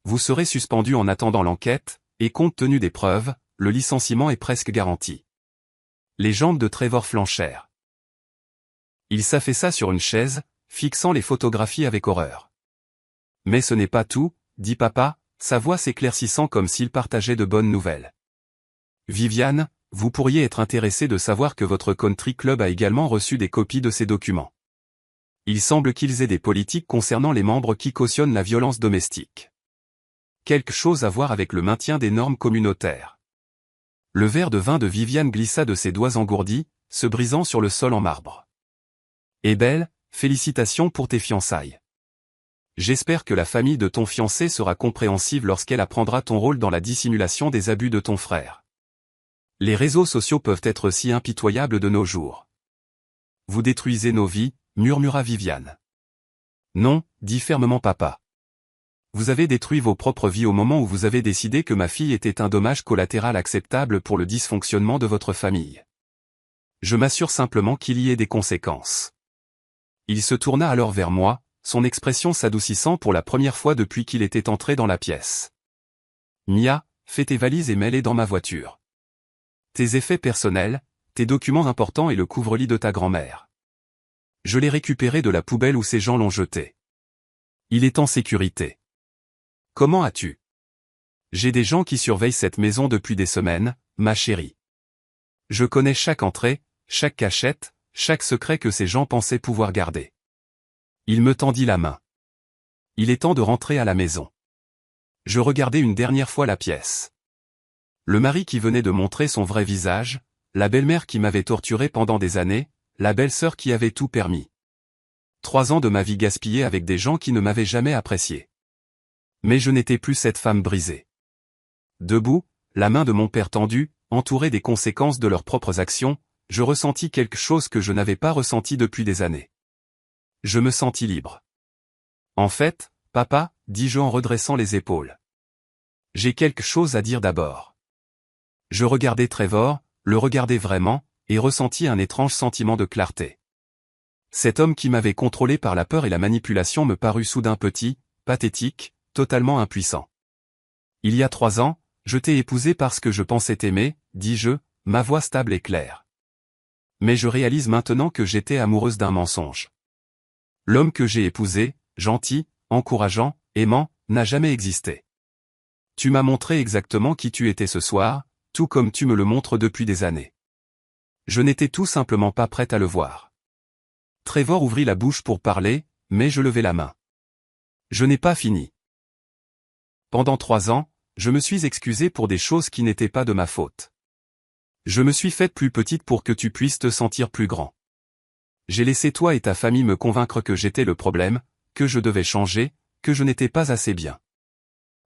Vous serez suspendu en attendant l'enquête, et compte tenu des preuves, le licenciement est presque garanti. Les jambes de Trevor flanchèrent. Il s'affaissa sur une chaise, fixant les photographies avec horreur. Mais ce n'est pas tout, dit papa, sa voix s'éclaircissant comme s'il partageait de bonnes nouvelles. Viviane, vous pourriez être intéressée de savoir que votre country club a également reçu des copies de ces documents. Il semble qu'ils aient des politiques concernant les membres qui cautionnent la violence domestique. Quelque chose à voir avec le maintien des normes communautaires. Le verre de vin de Viviane glissa de ses doigts engourdis, se brisant sur le sol en marbre. Eh belle, félicitations pour tes fiançailles. J'espère que la famille de ton fiancé sera compréhensive lorsqu'elle apprendra ton rôle dans la dissimulation des abus de ton frère. Les réseaux sociaux peuvent être si impitoyables de nos jours. Vous détruisez nos vies, murmura Viviane. Non, dit fermement papa. Vous avez détruit vos propres vies au moment où vous avez décidé que ma fille était un dommage collatéral acceptable pour le dysfonctionnement de votre famille. Je m'assure simplement qu'il y ait des conséquences. Il se tourna alors vers moi, son expression s'adoucissant pour la première fois depuis qu'il était entré dans la pièce. Mia, fais tes valises et mets-les dans ma voiture. Tes effets personnels, tes documents importants et le couvre-lit de ta grand-mère. Je l'ai récupéré de la poubelle où ces gens l'ont jeté. Il est en sécurité. Comment as-tu? J'ai des gens qui surveillent cette maison depuis des semaines, ma chérie. Je connais chaque entrée, chaque cachette, chaque secret que ces gens pensaient pouvoir garder. Il me tendit la main. Il est temps de rentrer à la maison. Je regardai une dernière fois la pièce. Le mari qui venait de montrer son vrai visage, la belle-mère qui m'avait torturé pendant des années, la belle-sœur qui avait tout permis. 3 ans de ma vie gaspillée avec des gens qui ne m'avaient jamais apprécié. Mais je n'étais plus cette femme brisée. Debout, la main de mon père tendue, entourée des conséquences de leurs propres actions, je ressentis quelque chose que je n'avais pas ressenti depuis des années. Je me sentis libre. En fait, papa, dis-je en redressant les épaules. J'ai quelque chose à dire d'abord. Je regardai Trevor, le regardai vraiment, et ressentis un étrange sentiment de clarté. Cet homme qui m'avait contrôlé par la peur et la manipulation me parut soudain petit, pathétique, totalement impuissant. Il y a 3 ans, je t'ai épousé parce que je pensais t'aimer, dis-je, ma voix stable et claire. Mais je réalise maintenant que j'étais amoureuse d'un mensonge. L'homme que j'ai épousé, gentil, encourageant, aimant, n'a jamais existé. Tu m'as montré exactement qui tu étais ce soir, tout comme tu me le montres depuis des années. Je n'étais tout simplement pas prête à le voir. Trevor ouvrit la bouche pour parler, mais je levai la main. Je n'ai pas fini. Pendant 3 ans, je me suis excusé pour des choses qui n'étaient pas de ma faute. Je me suis faite plus petite pour que tu puisses te sentir plus grand. J'ai laissé toi et ta famille me convaincre que j'étais le problème, que je devais changer, que je n'étais pas assez bien.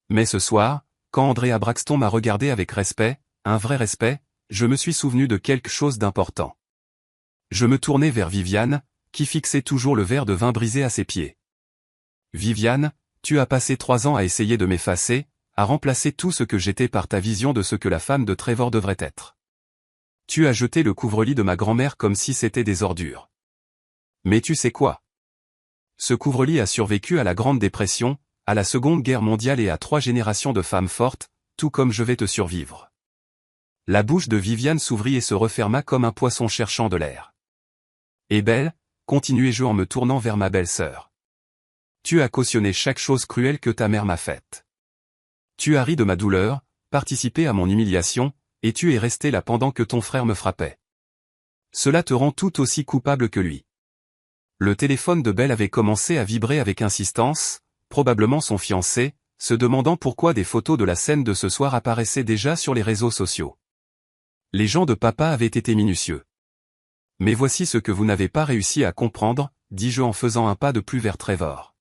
Mais ce soir, quand Andrea Braxton m'a regardé avec respect, un vrai respect, je me suis souvenu de quelque chose d'important. Je me tournai vers Viviane, qui fixait toujours le verre de vin brisé à ses pieds. Viviane, tu as passé 3 ans à essayer de m'effacer, à remplacer tout ce que j'étais par ta vision de ce que la femme de Trevor devrait être. Tu as jeté le couvre-lit de ma grand-mère comme si c'était des ordures. Mais tu sais quoi? Ce couvre-lit a survécu à la Grande Dépression, à la Seconde Guerre mondiale et à 3 générations de femmes fortes, tout comme je vais te survivre. La bouche de Viviane s'ouvrit et se referma comme un poisson cherchant de l'air. Et belle, continuai-je en me tournant vers ma belle-sœur. Tu as cautionné chaque chose cruelle que ta mère m'a faite. Tu as ri de ma douleur, participé à mon humiliation, et tu es resté là pendant que ton frère me frappait. Cela te rend tout aussi coupable que lui. Le téléphone de Belle avait commencé à vibrer avec insistance, probablement son fiancé, se demandant pourquoi des photos de la scène de ce soir apparaissaient déjà sur les réseaux sociaux. Les gens de papa avaient été minutieux. Mais voici ce que vous n'avez pas réussi à comprendre, dis-je en faisant un pas de plus vers Trevor.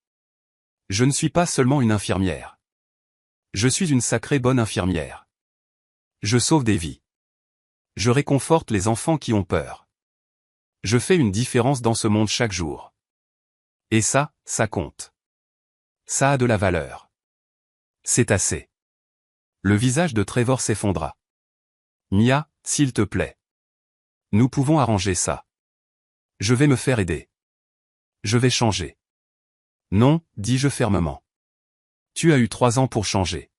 Je ne suis pas seulement une infirmière. Je suis une sacrée bonne infirmière. Je sauve des vies. Je réconforte les enfants qui ont peur. Je fais une différence dans ce monde chaque jour. Et ça compte. Ça a de la valeur. C'est assez. Le visage de Trevor s'effondra. Mia, s'il te plaît. Nous pouvons arranger ça. Je vais me faire aider. Je vais changer. Non, dis-je fermement. Tu as eu 3 ans pour changer.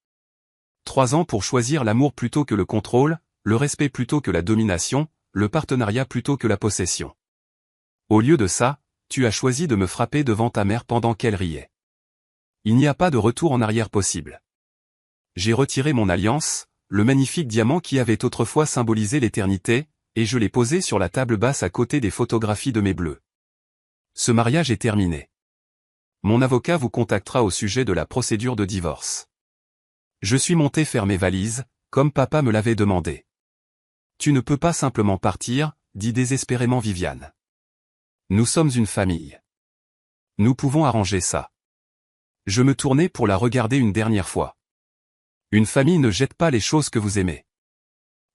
3 ans pour choisir l'amour plutôt que le contrôle, le respect plutôt que la domination, le partenariat plutôt que la possession. Au lieu de ça, tu as choisi de me frapper devant ta mère pendant qu'elle riait. Il n'y a pas de retour en arrière possible. J'ai retiré mon alliance, le magnifique diamant qui avait autrefois symbolisé l'éternité, et je l'ai posé sur la table basse à côté des photographies de mes bleus. Ce mariage est terminé. Mon avocat vous contactera au sujet de la procédure de divorce. Je suis monté faire mes valises, comme papa me l'avait demandé. Tu ne peux pas simplement partir, dit désespérément Viviane. Nous sommes une famille. Nous pouvons arranger ça. Je me tournai pour la regarder une dernière fois. Une famille ne jette pas les choses que vous aimez.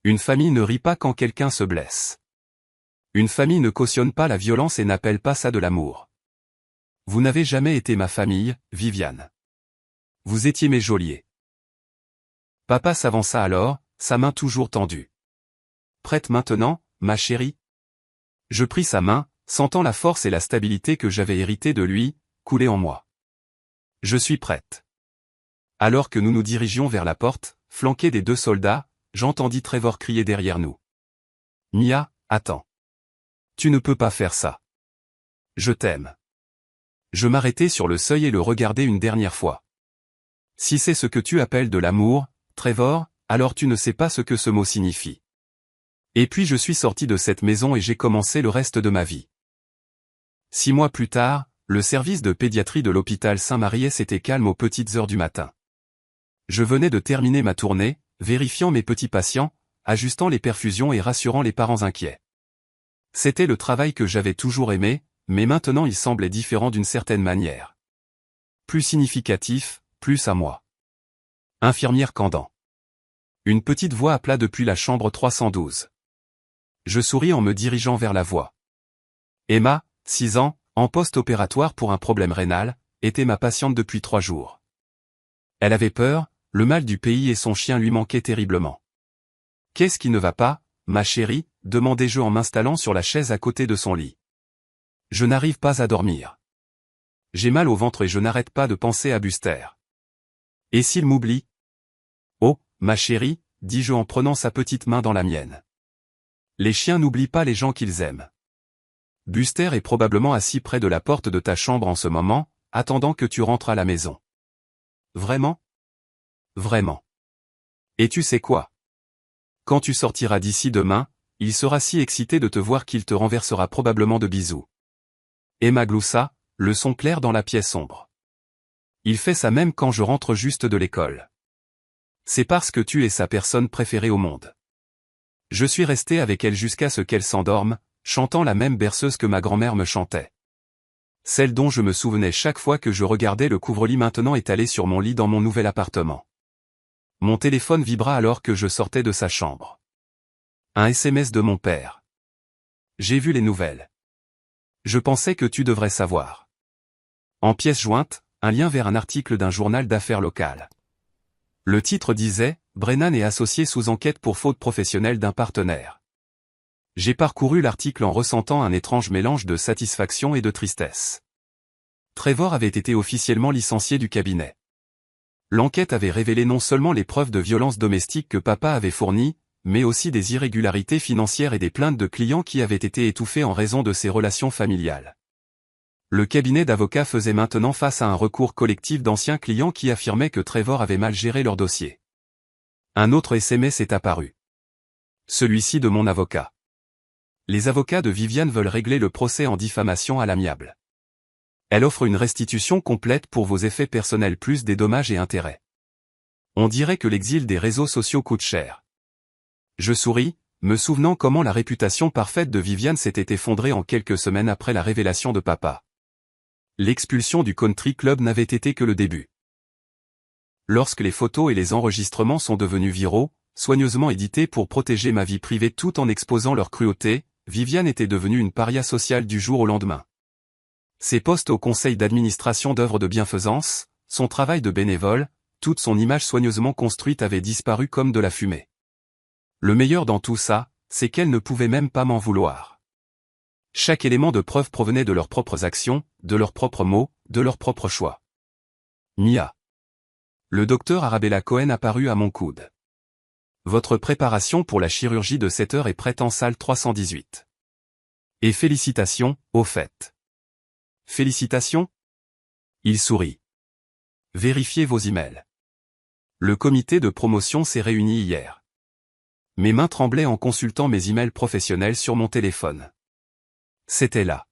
Une famille ne rit pas quand quelqu'un se blesse. Une famille ne cautionne pas la violence et n'appelle pas ça de l'amour. Vous n'avez jamais été ma famille, Viviane. Vous étiez mes geôliers. Papa s'avança alors, sa main toujours tendue. Prête maintenant, ma chérie? Je pris sa main, sentant la force et la stabilité que j'avais héritées de lui, couler en moi. Je suis prête. Alors que nous nous dirigions vers la porte, flanqués des 2 soldats, j'entendis Trevor crier derrière nous. Mia, attends. Tu ne peux pas faire ça. Je t'aime. Je m'arrêtai sur le seuil et le regardai une dernière fois. Si c'est ce que tu appelles de l'amour, Trevor, alors tu ne sais pas ce que ce mot signifie. Et puis je suis sorti de cette maison et j'ai commencé le reste de ma vie. 6 mois plus tard, le service de pédiatrie de l'hôpital Saint-Maries était calme aux petites heures du matin. Je venais de terminer ma tournée, vérifiant mes petits patients, ajustant les perfusions et rassurant les parents inquiets. C'était le travail que j'avais toujours aimé, mais maintenant il semblait différent d'une certaine manière. Plus significatif, plus à moi. Infirmière Candan. Une petite voix appela depuis la chambre 312. Je souris en me dirigeant vers la voix. Emma, 6 ans, en post-opératoire pour un problème rénal, était ma patiente depuis 3 jours. Elle avait peur, le mal du pays et son chien lui manquaient terriblement. Qu'est-ce qui ne va pas, ma chérie, demandai-je en m'installant sur la chaise à côté de son lit. Je n'arrive pas à dormir. J'ai mal au ventre et je n'arrête pas de penser à Buster. Et s'il m'oublie? Oh, ma chérie, dis-je en prenant sa petite main dans la mienne. Les chiens n'oublient pas les gens qu'ils aiment. Buster est probablement assis près de la porte de ta chambre en ce moment, attendant que tu rentres à la maison. Vraiment? Vraiment. Et tu sais quoi? Quand tu sortiras d'ici demain, il sera si excité de te voir qu'il te renversera probablement de bisous. Emma gloussa, le son clair dans la pièce sombre. Il fait ça même quand je rentre juste de l'école. C'est parce que tu es sa personne préférée au monde. Je suis resté avec elle jusqu'à ce qu'elle s'endorme, chantant la même berceuse que ma grand-mère me chantait. Celle dont je me souvenais chaque fois que je regardais le couvre-lit maintenant étalé sur mon lit dans mon nouvel appartement. Mon téléphone vibra alors que je sortais de sa chambre. Un SMS de mon père. J'ai vu les nouvelles. Je pensais que tu devrais savoir. En pièce jointe, un lien vers un article d'un journal d'affaires local. Le titre disait « Brennan est associé sous enquête pour faute professionnelle d'un partenaire ». J'ai parcouru l'article en ressentant un étrange mélange de satisfaction et de tristesse. Trevor avait été officiellement licencié du cabinet. L'enquête avait révélé non seulement les preuves de violence domestique que papa avait fournies, mais aussi des irrégularités financières et des plaintes de clients qui avaient été étouffées en raison de ses relations familiales. Le cabinet d'avocats faisait maintenant face à un recours collectif d'anciens clients qui affirmaient que Trevor avait mal géré leur dossier. Un autre SMS est apparu. Celui-ci de mon avocat. Les avocats de Viviane veulent régler le procès en diffamation à l'amiable. Elle offre une restitution complète pour vos effets personnels plus des dommages et intérêts. On dirait que l'exil des réseaux sociaux coûte cher. Je souris, me souvenant comment la réputation parfaite de Viviane s'était effondrée en quelques semaines après la révélation de papa. L'expulsion du country club n'avait été que le début. Lorsque les photos et les enregistrements sont devenus viraux, soigneusement édités pour protéger ma vie privée tout en exposant leur cruauté, Viviane était devenue une paria sociale du jour au lendemain. Ses postes au conseil d'administration d'œuvres de bienfaisance, son travail de bénévole, toute son image soigneusement construite avait disparu comme de la fumée. Le meilleur dans tout ça, c'est qu'elle ne pouvait même pas m'en vouloir. Chaque élément de preuve provenait de leurs propres actions, de leurs propres mots, de leurs propres choix. Mia. Le docteur Arabella Cohen apparut à mon coude. Votre préparation pour la chirurgie de 7 heures est prête en salle 318. Et félicitations, au fait. Félicitations? Il sourit. Vérifiez vos emails. Le comité de promotion s'est réuni hier. Mes mains tremblaient en consultant mes emails professionnels sur mon téléphone. C'était là.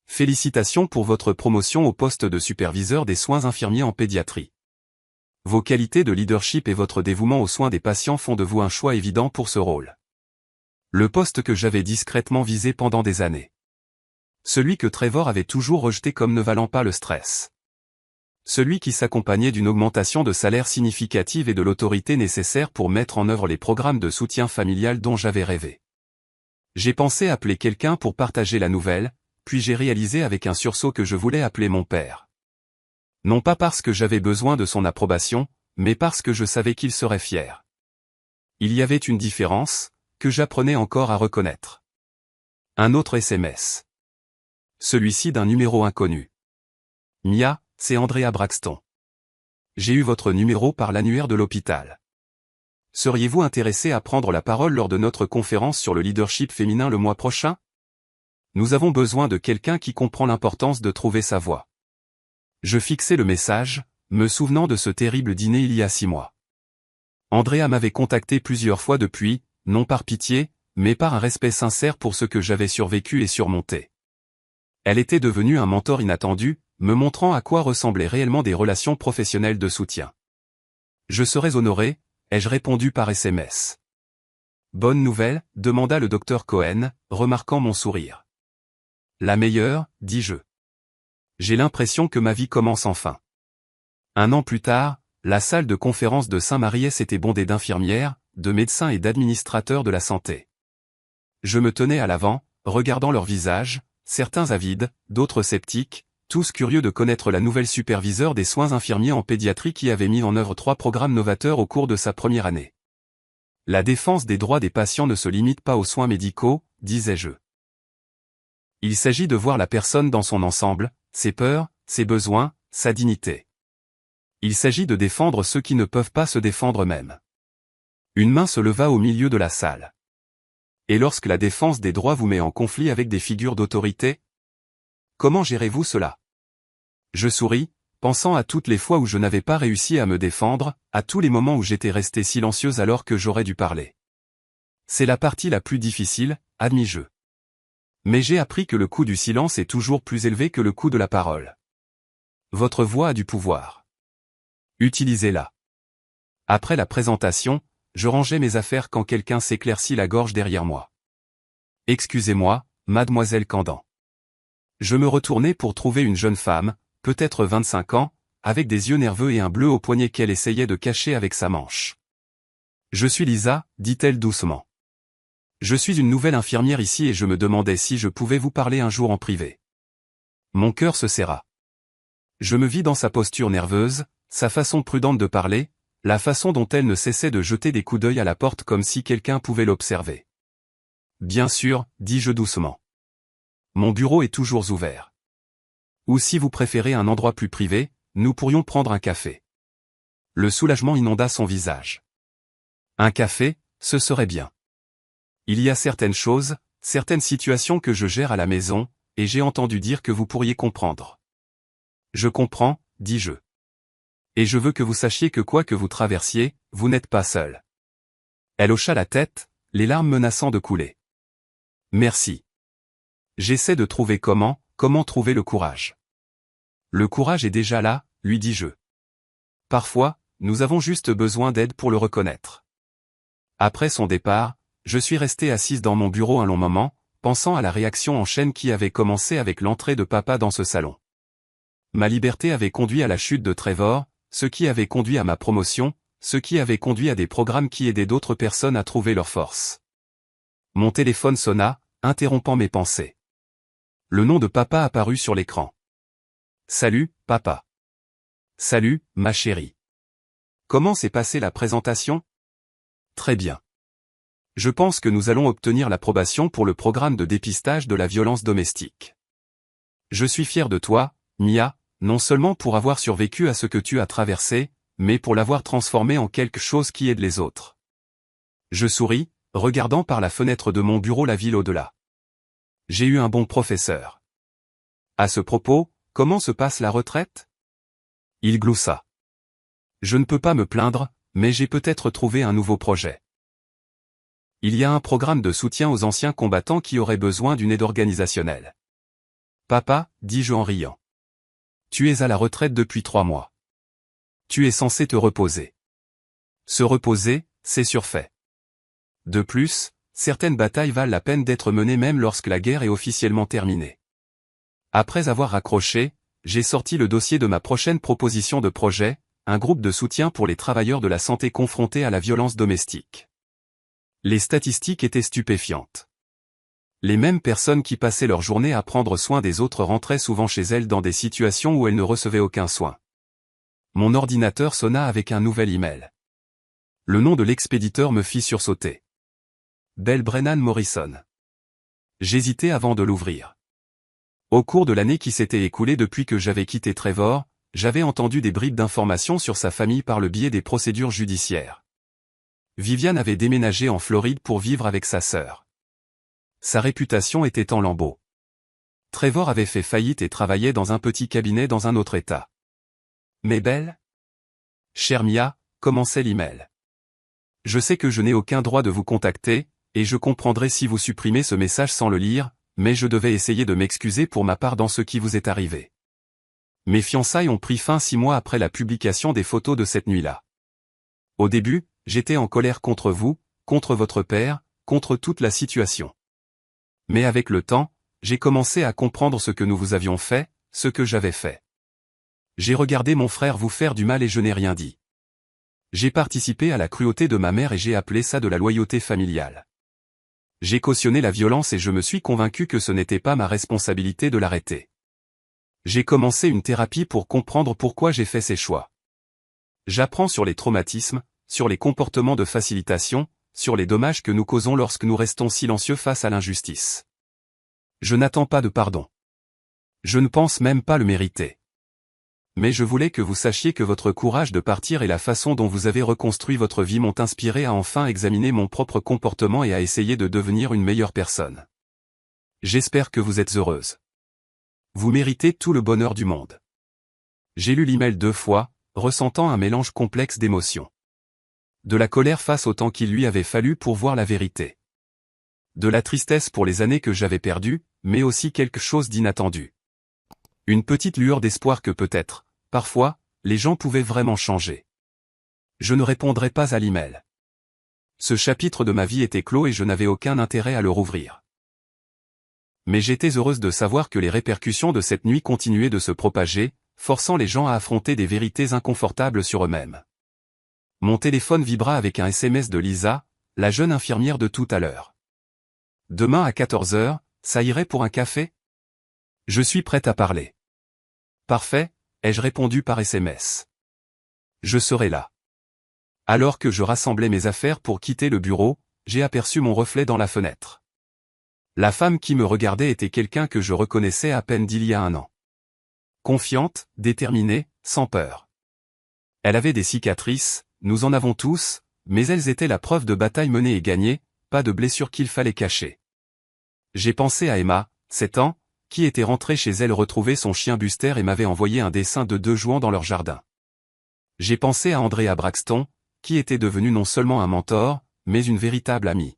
Félicitations pour votre promotion au poste de superviseur des soins infirmiers en pédiatrie. Vos qualités de leadership et votre dévouement aux soins des patients font de vous un choix évident pour ce rôle. Le poste que j'avais discrètement visé pendant des années. Celui que Trevor avait toujours rejeté comme ne valant pas le stress. Celui qui s'accompagnait d'une augmentation de salaire significative et de l'autorité nécessaire pour mettre en œuvre les programmes de soutien familial dont j'avais rêvé. J'ai pensé appeler quelqu'un pour partager la nouvelle, puis j'ai réalisé avec un sursaut que je voulais appeler mon père. Non pas parce que j'avais besoin de son approbation, mais parce que je savais qu'il serait fier. Il y avait une différence, que j'apprenais encore à reconnaître. Un autre SMS. Celui-ci d'un numéro inconnu. Mia, c'est Andrea Braxton. J'ai eu votre numéro par l'annuaire de l'hôpital. Seriez-vous intéressé à prendre la parole lors de notre conférence sur le leadership féminin le mois prochain? Nous avons besoin de quelqu'un qui comprend l'importance de trouver sa voie. Je fixai le message, me souvenant de ce terrible dîner il y a 6 mois. Andrea m'avait contacté plusieurs fois depuis, non par pitié, mais par un respect sincère pour ce que j'avais survécu et surmonté. Elle était devenue un mentor inattendu, me montrant à quoi ressemblaient réellement des relations professionnelles de soutien. Je serais honoré, ai-je répondu par SMS. Bonne nouvelle, demanda le docteur Cohen, remarquant mon sourire. La meilleure, dis-je. J'ai l'impression que ma vie commence enfin. 1 an plus tard, la salle de conférence de Saint-Maries était bondée d'infirmières, de médecins et d'administrateurs de la santé. Je me tenais à l'avant, regardant leurs visages, certains avides, d'autres sceptiques, tous curieux de connaître la nouvelle superviseure des soins infirmiers en pédiatrie qui avait mis en œuvre 3 programmes novateurs au cours de sa première année. La défense des droits des patients ne se limite pas aux soins médicaux, disais-je. Il s'agit de voir la personne dans son ensemble, ses peurs, ses besoins, sa dignité. Il s'agit de défendre ceux qui ne peuvent pas se défendre eux-mêmes. Une main se leva au milieu de la salle. Et lorsque la défense des droits vous met en conflit avec des figures d'autorité? Comment gérez-vous cela? Je souris, pensant à toutes les fois où je n'avais pas réussi à me défendre, à tous les moments où j'étais resté silencieuse alors que j'aurais dû parler. C'est la partie la plus difficile, admis-je. Mais j'ai appris que le coût du silence est toujours plus élevé que le coût de la parole. Votre voix a du pouvoir. Utilisez-la. Après la présentation, je rangeais mes affaires quand quelqu'un s'éclaircit la gorge derrière moi. Excusez-moi, mademoiselle Candan. Je me retournai pour trouver une jeune femme, peut-être 25 ans, avec des yeux nerveux et un bleu au poignet qu'elle essayait de cacher avec sa manche. Je suis Lisa, dit-elle doucement. Je suis une nouvelle infirmière ici et je me demandais si je pouvais vous parler un jour en privé. Mon cœur se serra. Je me vis dans sa posture nerveuse, sa façon prudente de parler, la façon dont elle ne cessait de jeter des coups d'œil à la porte comme si quelqu'un pouvait l'observer. Bien sûr, dis-je doucement. Mon bureau est toujours ouvert. Ou si vous préférez un endroit plus privé, nous pourrions prendre un café. Le soulagement inonda son visage. Un café, ce serait bien. Il y a certaines choses, certaines situations que je gère à la maison, et j'ai entendu dire que vous pourriez comprendre. Je comprends, dis-je. Et je veux que vous sachiez que quoi que vous traversiez, vous n'êtes pas seul. Elle hocha la tête, les larmes menaçant de couler. Merci. J'essaie de trouver comment trouver le courage. Le courage est déjà là, lui dis-je. Parfois, nous avons juste besoin d'aide pour le reconnaître. Après son départ, je suis resté assise dans mon bureau un long moment, pensant à la réaction en chaîne qui avait commencé avec l'entrée de papa dans ce salon. Ma liberté avait conduit à la chute de Trevor, ce qui avait conduit à ma promotion, ce qui avait conduit à des programmes qui aidaient d'autres personnes à trouver leur force. Mon téléphone sonna, interrompant mes pensées. Le nom de papa apparut sur l'écran. Salut, papa. Salut, ma chérie. Comment s'est passée la présentation? Très bien. Je pense que nous allons obtenir l'approbation pour le programme de dépistage de la violence domestique. Je suis fier de toi, Mia, non seulement pour avoir survécu à ce que tu as traversé, mais pour l'avoir transformé en quelque chose qui aide les autres. Je souris, regardant par la fenêtre de mon bureau la ville au-delà. J'ai eu un bon professeur. À ce propos, comment se passe la retraite? Il gloussa. Je ne peux pas me plaindre, mais j'ai peut-être trouvé un nouveau projet. Il y a un programme de soutien aux anciens combattants qui auraient besoin d'une aide organisationnelle. Papa, dis-je en riant. Tu es à la retraite depuis 3 mois. Tu es censé te reposer. Se reposer, c'est surfait. De plus, certaines batailles valent la peine d'être menées même lorsque la guerre est officiellement terminée. Après avoir raccroché, j'ai sorti le dossier de ma prochaine proposition de projet, un groupe de soutien pour les travailleurs de la santé confrontés à la violence domestique. Les statistiques étaient stupéfiantes. Les mêmes personnes qui passaient leur journée à prendre soin des autres rentraient souvent chez elles dans des situations où elles ne recevaient aucun soin. Mon ordinateur sonna avec un nouvel email. Le nom de l'expéditeur me fit sursauter. Belle Brennan Morrison. J'hésitais avant de l'ouvrir. Au cours de l'année qui s'était écoulée depuis que j'avais quitté Trevor, j'avais entendu des bribes d'informations sur sa famille par le biais des procédures judiciaires. Vivian avait déménagé en Floride pour vivre avec sa sœur. Sa réputation était en lambeaux. Trevor avait fait faillite et travaillait dans un petit cabinet dans un autre état. Mais Belle? Chère Mia, commençait l'email. Je sais que je n'ai aucun droit de vous contacter, et je comprendrai si vous supprimez ce message sans le lire, mais je devais essayer de m'excuser pour ma part dans ce qui vous est arrivé. Mes fiançailles ont pris fin 6 mois après la publication des photos de cette nuit-là. Au début, j'étais en colère contre vous, contre votre père, contre toute la situation. Mais avec le temps, j'ai commencé à comprendre ce que nous vous avions fait, ce que j'avais fait. J'ai regardé mon frère vous faire du mal et je n'ai rien dit. J'ai participé à la cruauté de ma mère et j'ai appelé ça de la loyauté familiale. J'ai cautionné la violence et je me suis convaincu que ce n'était pas ma responsabilité de l'arrêter. J'ai commencé une thérapie pour comprendre pourquoi j'ai fait ces choix. J'apprends sur les traumatismes, sur les comportements de facilitation, sur les dommages que nous causons lorsque nous restons silencieux face à l'injustice. Je n'attends pas de pardon. Je ne pense même pas le mériter. Mais je voulais que vous sachiez que votre courage de partir et la façon dont vous avez reconstruit votre vie m'ont inspiré à enfin examiner mon propre comportement et à essayer de devenir une meilleure personne. J'espère que vous êtes heureuse. Vous méritez tout le bonheur du monde. J'ai lu l'email 2 fois, ressentant un mélange complexe d'émotions. De la colère face au temps qu'il lui avait fallu pour voir la vérité. De la tristesse pour les années que j'avais perdues, mais aussi quelque chose d'inattendu. Une petite lueur d'espoir que peut-être, parfois, les gens pouvaient vraiment changer. Je ne répondrai pas à l'email. Ce chapitre de ma vie était clos et je n'avais aucun intérêt à le rouvrir. Mais j'étais heureuse de savoir que les répercussions de cette nuit continuaient de se propager, forçant les gens à affronter des vérités inconfortables sur eux-mêmes. Mon téléphone vibra avec un SMS de Lisa, la jeune infirmière de tout à l'heure. Demain à 14 h, ça irait pour un café? Je suis prête à parler. Parfait, ai-je répondu par SMS. Je serai là. Alors que je rassemblais mes affaires pour quitter le bureau, j'ai aperçu mon reflet dans la fenêtre. La femme qui me regardait était quelqu'un que je reconnaissais à peine d'il y a 1 an. Confiante, déterminée, sans peur. Elle avait des cicatrices, nous en avons tous, mais elles étaient la preuve de batailles menées et gagnées, pas de blessures qu'il fallait cacher. J'ai pensé à Emma, 7 ans, qui était rentrée chez elle retrouver son chien Buster et m'avait envoyé un dessin de 2 jouant dans leur jardin. J'ai pensé à Andrea Braxton, qui était devenu non seulement un mentor, mais une véritable amie.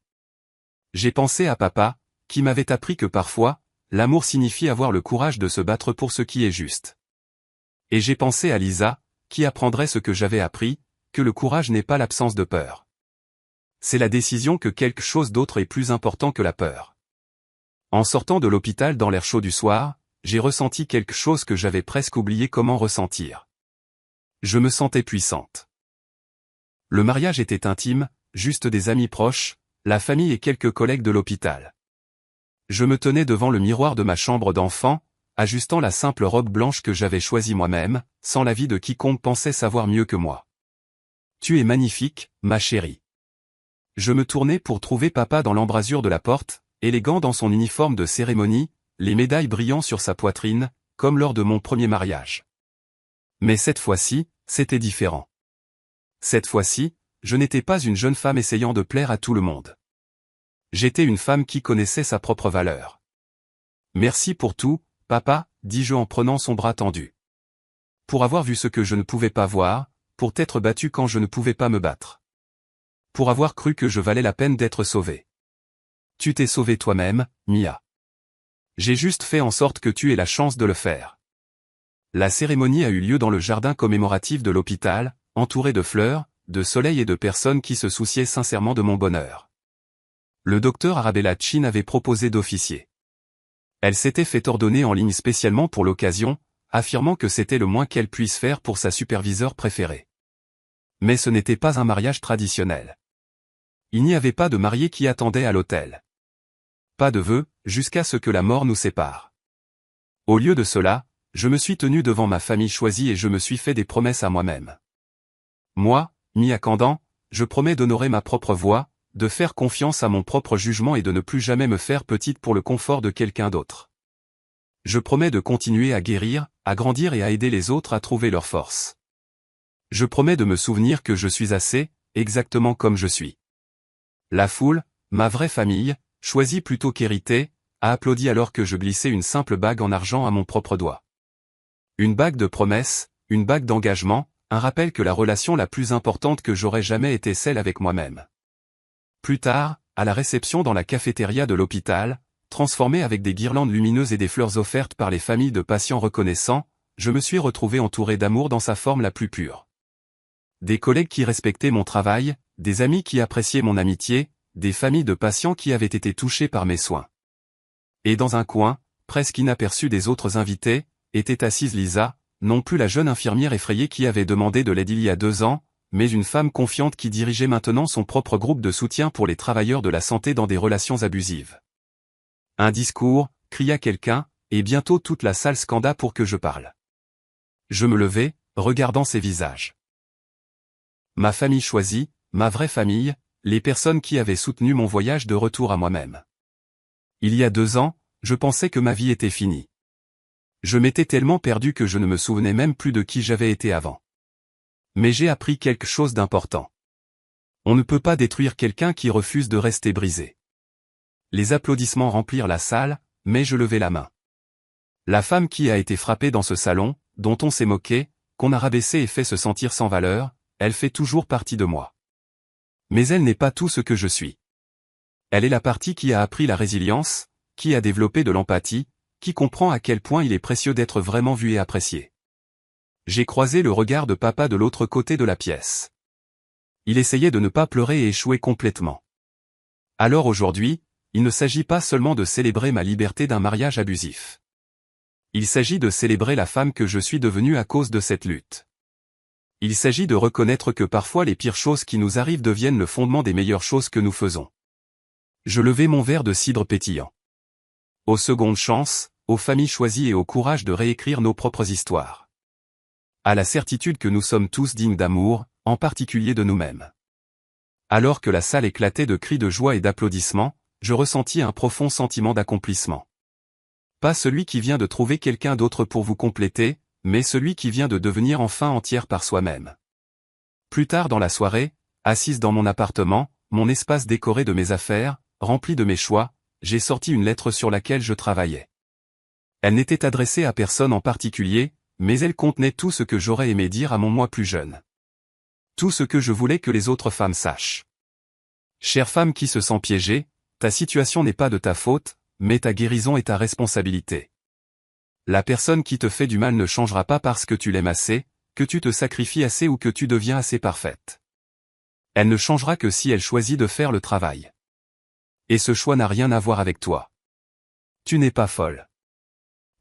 J'ai pensé à papa, qui m'avait appris que parfois, l'amour signifie avoir le courage de se battre pour ce qui est juste. Et j'ai pensé à Lisa, qui apprendrait ce que j'avais appris, que le courage n'est pas l'absence de peur. C'est la décision que quelque chose d'autre est plus important que la peur. En sortant de l'hôpital dans l'air chaud du soir, j'ai ressenti quelque chose que j'avais presque oublié comment ressentir. Je me sentais puissante. Le mariage était intime, juste des amis proches, la famille et quelques collègues de l'hôpital. Je me tenais devant le miroir de ma chambre d'enfant, ajustant la simple robe blanche que j'avais choisie moi-même, sans l'avis de quiconque pensait savoir mieux que moi. Tu es magnifique, ma chérie. Je me tournai pour trouver papa dans l'embrasure de la porte, élégant dans son uniforme de cérémonie, les médailles brillant sur sa poitrine, comme lors de mon premier mariage. Mais cette fois-ci, c'était différent. Cette fois-ci, je n'étais pas une jeune femme essayant de plaire à tout le monde. J'étais une femme qui connaissait sa propre valeur. Merci pour tout, papa, dis-je en prenant son bras tendu. Pour avoir vu ce que je ne pouvais pas voir, pour t'être battu quand je ne pouvais pas me battre. Pour avoir cru que je valais la peine d'être sauvé. Tu t'es sauvé toi-même, Mia. J'ai juste fait en sorte que tu aies la chance de le faire. La cérémonie a eu lieu dans le jardin commémoratif de l'hôpital, entouré de fleurs, de soleil et de personnes qui se souciaient sincèrement de mon bonheur. Le docteur Arabella Chin avait proposé d'officier. Elle s'était fait ordonner en ligne spécialement pour l'occasion, affirmant que c'était le moins qu'elle puisse faire pour sa superviseure préférée. Mais ce n'était pas un mariage traditionnel. Il n'y avait pas de mariés qui attendaient à l'autel. Pas de vœux, jusqu'à ce que la mort nous sépare. Au lieu de cela, je me suis tenu devant ma famille choisie et je me suis fait des promesses à moi-même. Moi, Mia Kandan, je promets d'honorer ma propre voix, de faire confiance à mon propre jugement et de ne plus jamais me faire petite pour le confort de quelqu'un d'autre. Je promets de continuer à guérir, à grandir et à aider les autres à trouver leur force. Je promets de me souvenir que je suis assez, exactement comme je suis. La foule, ma vraie famille, choisie plutôt qu'héritée, a applaudi alors que je glissais une simple bague en argent à mon propre doigt. Une bague de promesse, une bague d'engagement, un rappel que la relation la plus importante que j'aurais jamais été celle avec moi-même. Plus tard, à la réception dans la cafétéria de l'hôpital, transformée avec des guirlandes lumineuses et des fleurs offertes par les familles de patients reconnaissants, je me suis retrouvé entouré d'amour dans sa forme la plus pure. Des collègues qui respectaient mon travail, des amis qui appréciaient mon amitié, des familles de patients qui avaient été touchés par mes soins. Et dans un coin, presque inaperçu des autres invités, était assise Lisa, non plus la jeune infirmière effrayée qui avait demandé de l'aide il y a 2 ans, mais une femme confiante qui dirigeait maintenant son propre groupe de soutien pour les travailleurs de la santé dans des relations abusives. Un discours, cria quelqu'un, et bientôt toute la salle scanda pour que je parle. Je me levai, regardant ces visages. Ma famille choisie, ma vraie famille, les personnes qui avaient soutenu mon voyage de retour à moi-même. Il y a 2 ans, je pensais que ma vie était finie. Je m'étais tellement perdu que je ne me souvenais même plus de qui j'avais été avant. Mais j'ai appris quelque chose d'important. On ne peut pas détruire quelqu'un qui refuse de rester brisé. Les applaudissements remplirent la salle, mais je levai la main. La femme qui a été frappée dans ce salon, dont on s'est moqué, qu'on a rabaissé et fait se sentir sans valeur, elle fait toujours partie de moi. Mais elle n'est pas tout ce que je suis. Elle est la partie qui a appris la résilience, qui a développé de l'empathie, qui comprend à quel point il est précieux d'être vraiment vu et apprécié. J'ai croisé le regard de papa de l'autre côté de la pièce. Il essayait de ne pas pleurer et échouait complètement. Alors aujourd'hui, il ne s'agit pas seulement de célébrer ma liberté d'un mariage abusif. Il s'agit de célébrer la femme que je suis devenue à cause de cette lutte. Il s'agit de reconnaître que parfois les pires choses qui nous arrivent deviennent le fondement des meilleures choses que nous faisons. Je levai mon verre de cidre pétillant. Aux secondes chances, aux familles choisies et au courage de réécrire nos propres histoires. À la certitude que nous sommes tous dignes d'amour, en particulier de nous-mêmes. Alors que la salle éclatait de cris de joie et d'applaudissements, je ressentis un profond sentiment d'accomplissement. Pas celui qui vient de trouver quelqu'un d'autre pour vous compléter, mais celui qui vient de devenir enfin entière par soi-même. Plus tard dans la soirée, assise dans mon appartement, mon espace décoré de mes affaires, rempli de mes choix, j'ai sorti une lettre sur laquelle je travaillais. Elle n'était adressée à personne en particulier, mais elle contenait tout ce que j'aurais aimé dire à mon moi plus jeune. Tout ce que je voulais que les autres femmes sachent. Chère femme qui se sent piégée, ta situation n'est pas de ta faute, mais ta guérison est ta responsabilité. La personne qui te fait du mal ne changera pas parce que tu l'aimes assez, que tu te sacrifies assez ou que tu deviens assez parfaite. Elle ne changera que si elle choisit de faire le travail. Et ce choix n'a rien à voir avec toi. Tu n'es pas folle.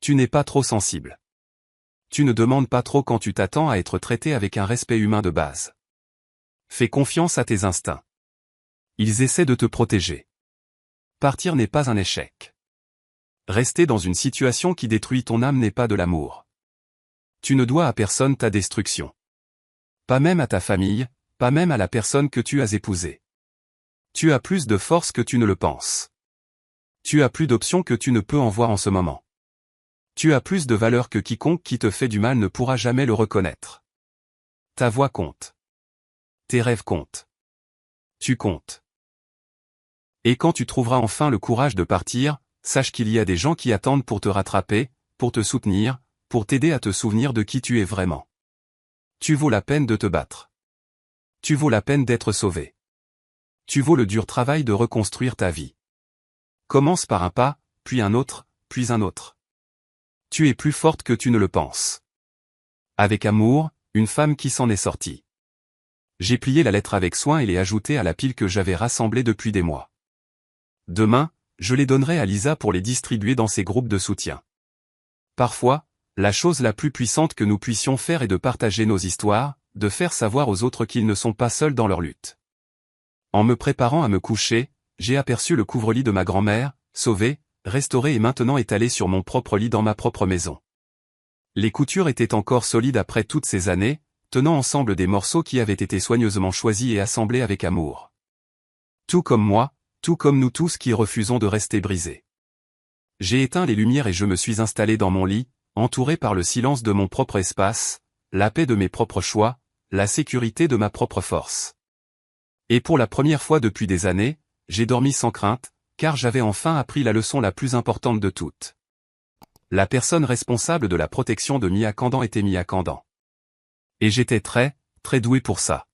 Tu n'es pas trop sensible. Tu ne demandes pas trop quand tu t'attends à être traité avec un respect humain de base. Fais confiance à tes instincts. Ils essaient de te protéger. Partir n'est pas un échec. Rester dans une situation qui détruit ton âme n'est pas de l'amour. Tu ne dois à personne ta destruction. Pas même à ta famille, pas même à la personne que tu as épousée. Tu as plus de force que tu ne le penses. Tu as plus d'options que tu ne peux en voir en ce moment. Tu as plus de valeur que quiconque qui te fait du mal ne pourra jamais le reconnaître. Ta voix compte. Tes rêves comptent. Tu comptes. Et quand tu trouveras enfin le courage de partir, sache qu'il y a des gens qui attendent pour te rattraper, pour te soutenir, pour t'aider à te souvenir de qui tu es vraiment. Tu vaux la peine de te battre. Tu vaux la peine d'être sauvé. Tu vaux le dur travail de reconstruire ta vie. Commence par un pas, puis un autre, puis un autre. Tu es plus forte que tu ne le penses. Avec amour, une femme qui s'en est sortie. J'ai plié la lettre avec soin et l'ai ajoutée à la pile que j'avais rassemblée depuis des mois. Demain, je les donnerai à Lisa pour les distribuer dans ses groupes de soutien. Parfois, la chose la plus puissante que nous puissions faire est de partager nos histoires, de faire savoir aux autres qu'ils ne sont pas seuls dans leur lutte. En me préparant à me coucher, j'ai aperçu le couvre-lit de ma grand-mère, sauvé, restauré et maintenant étalé sur mon propre lit dans ma propre maison. Les coutures étaient encore solides après toutes ces années, tenant ensemble des morceaux qui avaient été soigneusement choisis et assemblés avec amour. Tout comme moi, tout comme nous tous qui refusons de rester brisés. J'ai éteint les lumières et je me suis installé dans mon lit, entouré par le silence de mon propre espace, la paix de mes propres choix, la sécurité de ma propre force. Et pour la première fois depuis des années, j'ai dormi sans crainte, car j'avais enfin appris la leçon la plus importante de toutes. La personne responsable de la protection de Mia Kandan était Mia Kandan. Et j'étais très, très doué pour ça.